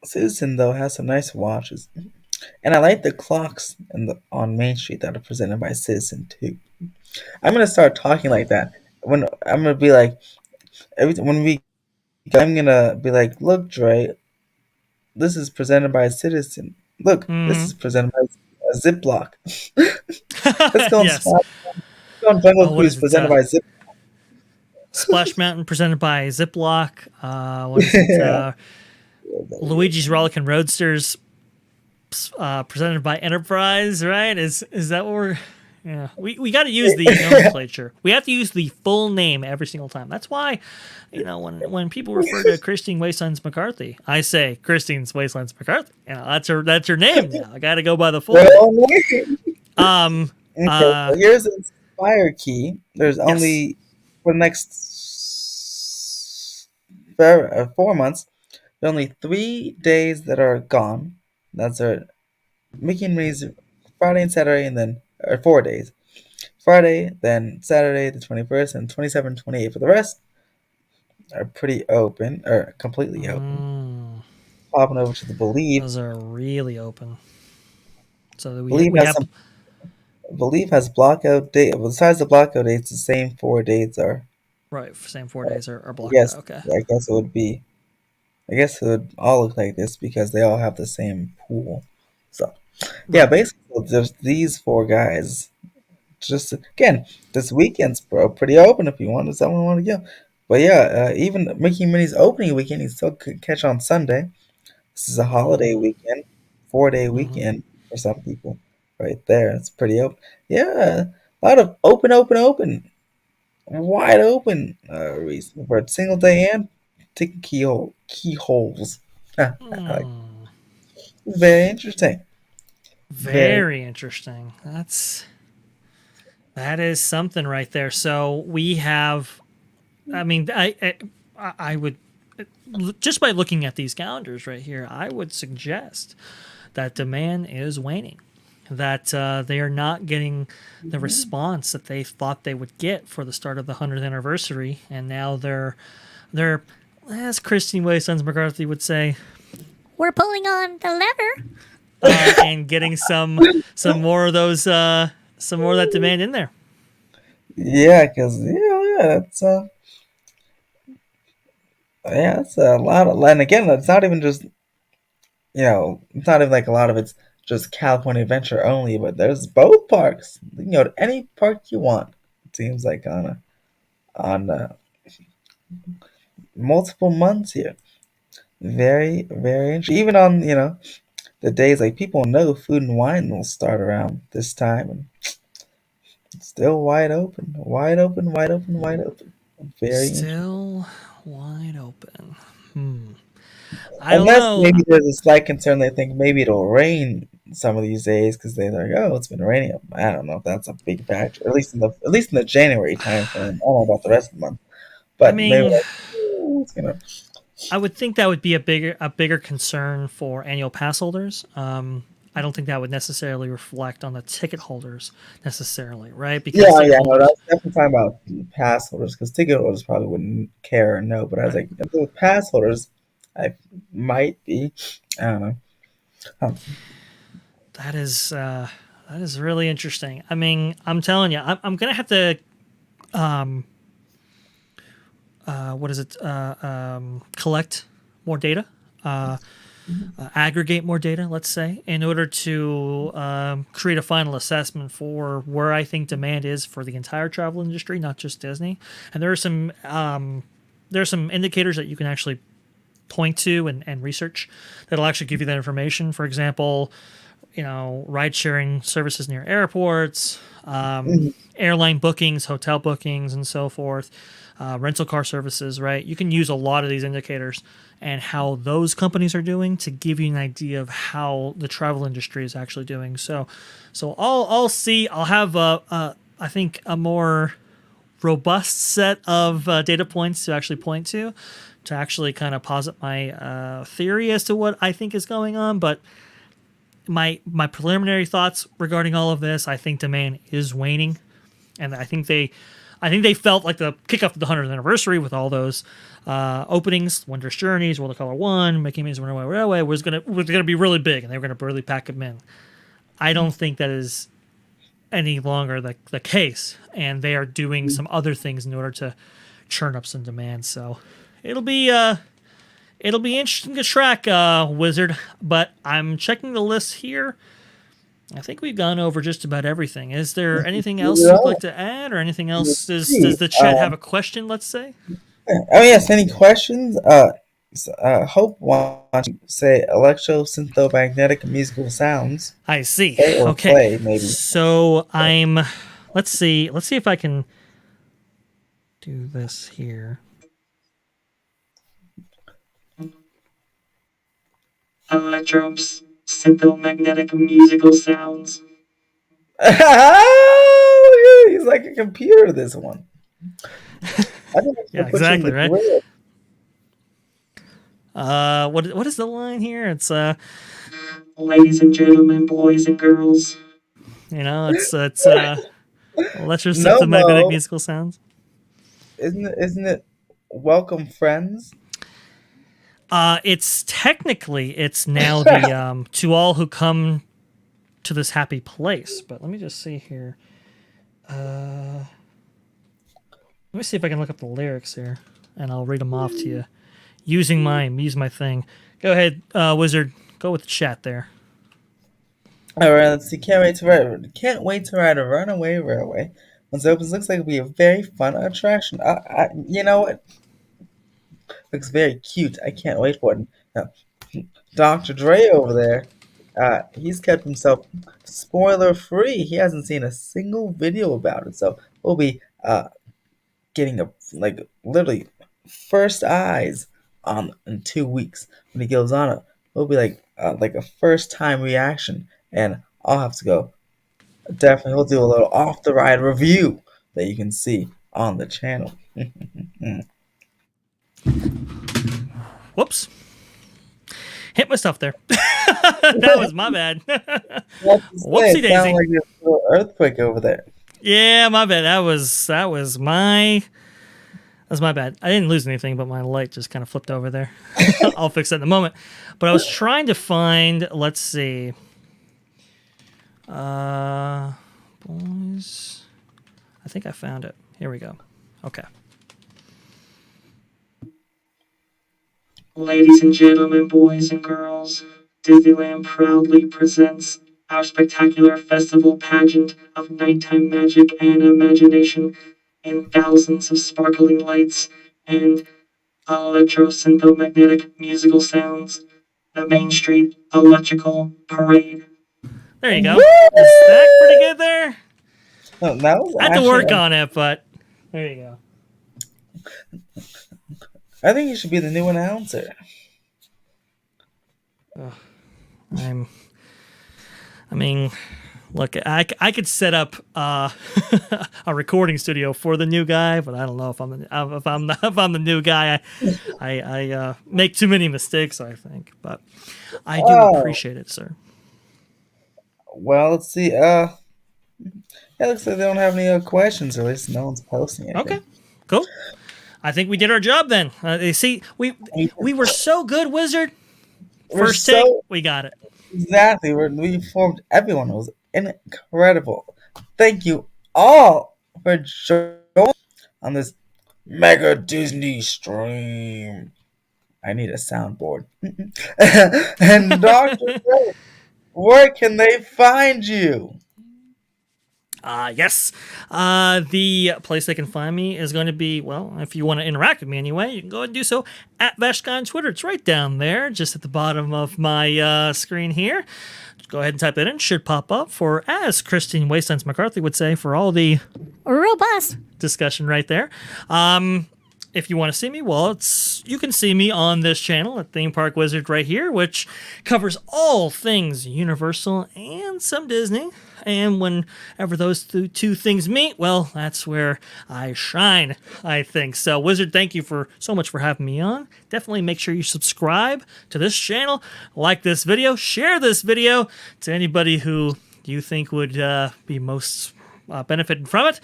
Citizen though has some nice watches, and I like the clocks on Main Street that are presented by Citizen too. I'm gonna start talking like that. When I'm gonna be like when we, I'm gonna be like, look, Dre, this is presented by Citizen. Look, this Mhm. is presented by a Ziploc. Let's go on Yes. Let's go on Jungle Oh, what Cruise is it? presented by Zip. Splash Mountain presented by Ziploc. What is it? Yeah. Luigi's Rollickin' Roadsters presented by Enterprise. Right? Is that what we're? Yeah, we got to use the nomenclature. We have to use the full name every single time. That's why, when people refer to Christine Wastelands McCarthy, I say Christine's Wastelands McCarthy. That's her name now. I got to go by the full name. Well, Um. okay, so here's the Inspire key. There's Yes. only for the next 4 months. There are only 3 days that are gone. That's our Mickey and Minnie's Friday and Saturday, and then 4 days. Friday, then Saturday the 21st, and 27th, 28th. For the rest are pretty open, or completely open. Mm, Popping over to the Believe. those are really open. So we Believe we has have some. Believe has blockout date. Besides the blockout dates, the same 4 dates are. right. Same 4 days are I blocked out. guess. Okay. I guess it would be. I guess it would all look like this because they all have the same pool. So yeah, Right. basically just these four guys. Just again, this weekend's pretty open if you want someone want to go. But yeah, even Mickey and Minnie's opening weekend, you still could catch on Sunday. This is a holiday Mm, weekend, 4 day hmm weekend for some people. Right there, it's pretty open. Yeah, a lot of open, wide open reason for a single day and ticket keyholes. Like, mm. very interesting. Very. Very interesting. That is something right there. So we have. I mean, I would just by looking at these calendars right here, I would suggest that demand is waning. That they are not getting the response that they thought they would get for the start of the 100th anniversary, and now they're, as Christine Wastelands McCarthy would say, We're pulling on the lever. and getting some more of those some more of that demand in there. Yeah, because that's a lot of. And again, it's not even just it's not even like a lot of it's just California Adventure only, but there's both parks. You can go to any park you want. It seems like on multiple months here. Very, very interesting. Even on, the days like people know food and wine will start around this time and it's still wide open. Wide open, wide open, wide open. Very interesting. Still wide open. I don't Unless know. maybe there's a slight concern they think maybe it'll rain some of these days because they're like, oh, it's been raining. I don't know if that's a big factor. At least in the January time frame. I don't know about the rest of the month, I but maybe mean, like, "Ooh, it's gonna." I would think that would be a bigger concern for annual pass holders. I don't think that would necessarily reflect on the ticket holders necessarily, right? Because Yeah, ticket yeah, no, holders, that's definitely talking about pass holders because ticket holders probably wouldn't care or know. But I was right? like, if the pass holders, I might be. I don't know. Huh. That is really interesting. I mean, I'm telling you, I'm gonna have to what is it? Collect more data, aggregate more data, let's say, in order to create a final assessment for where I think demand is for the entire travel industry, not just Disney. And there are some indicators that you can actually point to and research that'll actually give you that information. For example, ride sharing services near airports, Mhm. airline bookings, hotel bookings, and so forth, rental car services, right? You can use a lot of these indicators and how those companies are doing to give you an idea of how the travel industry is actually doing. So I'll see. I'll have I think a more robust set of data points to actually point to actually kind of posit my theory as to what I think is going on. But my preliminary thoughts regarding all of this, I think demand is waning, and I think they felt like the kickoff of the 100th anniversary with all those openings, Wondrous Journeys, World of Color One, Mickey Mouse Runaway Railway was gonna be really big, and they were gonna really pack them in. I don't think that is any longer the case, and they are doing some other things in order to churn up some demand. So it'll be interesting to track, Wizard. But I'm checking the list here. I think we've gone over just about everything. Is there anything else you'd Yeah, like to add, or anything let's else? Does see. the chat have a question? Let's say. Oh yes, any questions? Hope wants to say electrosynthomagnetic musical sounds. I see. Say or Okay, play, maybe. so I'm. Let's see. Let's see if I can do this here. Electromagnetic musical sounds. He's like a computer, this one. I think I'm Yeah, gonna put you in exactly the right. grid. What is the line here? It's Ladies and gentlemen, boys and girls. it's No, electromagnetic Mo. musical sounds. Isn't it welcome friends? It's now the to all who come to this happy place. But let me just see here. Let me see if I can look up the lyrics here, and I'll read them off to you use my thing. Go ahead, Wizard. Go with the chat there. All right, let's see. Can't wait to ride a runaway railway. Once it opens, looks like it'll be a very fun attraction. You know what? Looks very cute. I can't wait for it. Now, Dr. Dre over there, he's kept himself spoiler free. He hasn't seen a single video about it, so we'll be getting a like literally first eyes on in 2 weeks when he goes on it. It'll be like a first time reaction, and I'll have to go. Definitely, we'll do a little off the ride review that you can see on the channel. Whoops, hit my stuff there. That was my bad. What to say? Whoopsie It sounded daisy. like there's a little earthquake over there. Yeah, my bad. That's my bad. I didn't lose anything, but my light just kind of flipped over there. I'll fix that in a moment. But I was trying to find. Let's see. Boys. I think I found it. Here we go. Okay. Ladies and gentlemen, boys and girls, Disneyland proudly presents our spectacular festival pageant of nighttime magic and imagination, and thousands of sparkling lights and electro-syntho-magnetic musical sounds. The Main Street Electrical Parade. There you go. Woo! Is that pretty good there? No, that was I had to actually. work on it, but there you go. I think you should be the new announcer. I mean, look, I could set up a recording studio for the new guy, but I don't know if I'm the new guy. I make too many mistakes, I think, but I do Oh. appreciate it, sir. Well, let's see. It looks like they don't have any questions, or at least no one's posting anything. Okay, cool. I think we did our job then. You see, we were so good, Wizard. First take, we got it. Exactly. We informed everyone. It was incredible. Thank you all for joining on this Mega Disney stream. I need a soundboard. And Dr. Ray, where can they find you? Yes. The place they can find me is going to be, well, if you want to interact with me anyway, you can go ahead and do so at VashSky on Twitter. It's right down there, just at the bottom of my screen here. Just go ahead and type it in. Should pop up for, as Christine Wastelands McCarthy would say, for all the Robust. discussion right there. If you want to see me, well, you can see me on this channel at Theme Park Wizard right here, which covers all things Universal and some Disney. And whenever those two things meet, well, that's where I shine, I think. So, Wizard, thank you so much for having me on. Definitely make sure you subscribe to this channel, like this video, share this video to anybody who you think would be most benefiting from it.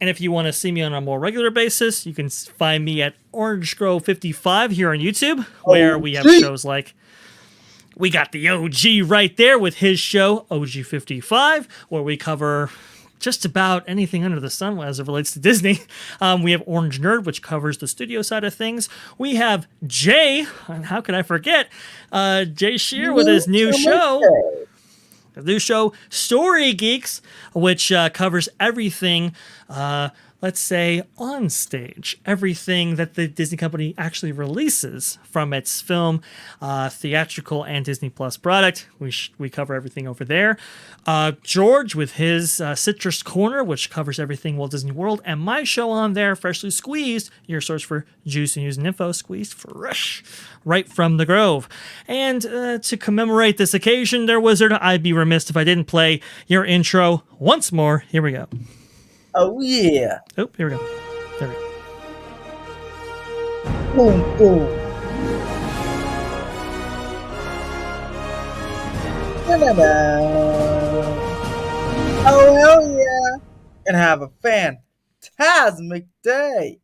And if you want to see me on a more regular basis, you can find me at Orange Grove 55 here on YouTube, where we have shows like, we got the OG right there with his show, OG 55, where we cover just about anything under the sun as it relates to Disney. We have Orange Nerd, which covers the studio side of things. We have Jay, and how could I forget, Jay Shear with his new show. The new show, Story Geeks, which covers everything, let's say, on stage. Everything that the Disney company actually releases from its film, theatrical, and Disney Plus product. We cover everything over there. George with his Citrus Corner, which covers everything Walt Disney World. And my show on there, Freshly Squeezed, your source for juice and news and info, squeezed fresh right from the Grove. And to commemorate this occasion, there, Wizard, I'd be remiss if I didn't play your intro once more. Here we go. Oh, yeah. Oh, here we go. There we go. Boom, boom. Da-da-da. Oh, hell yeah. And have a fantastic day.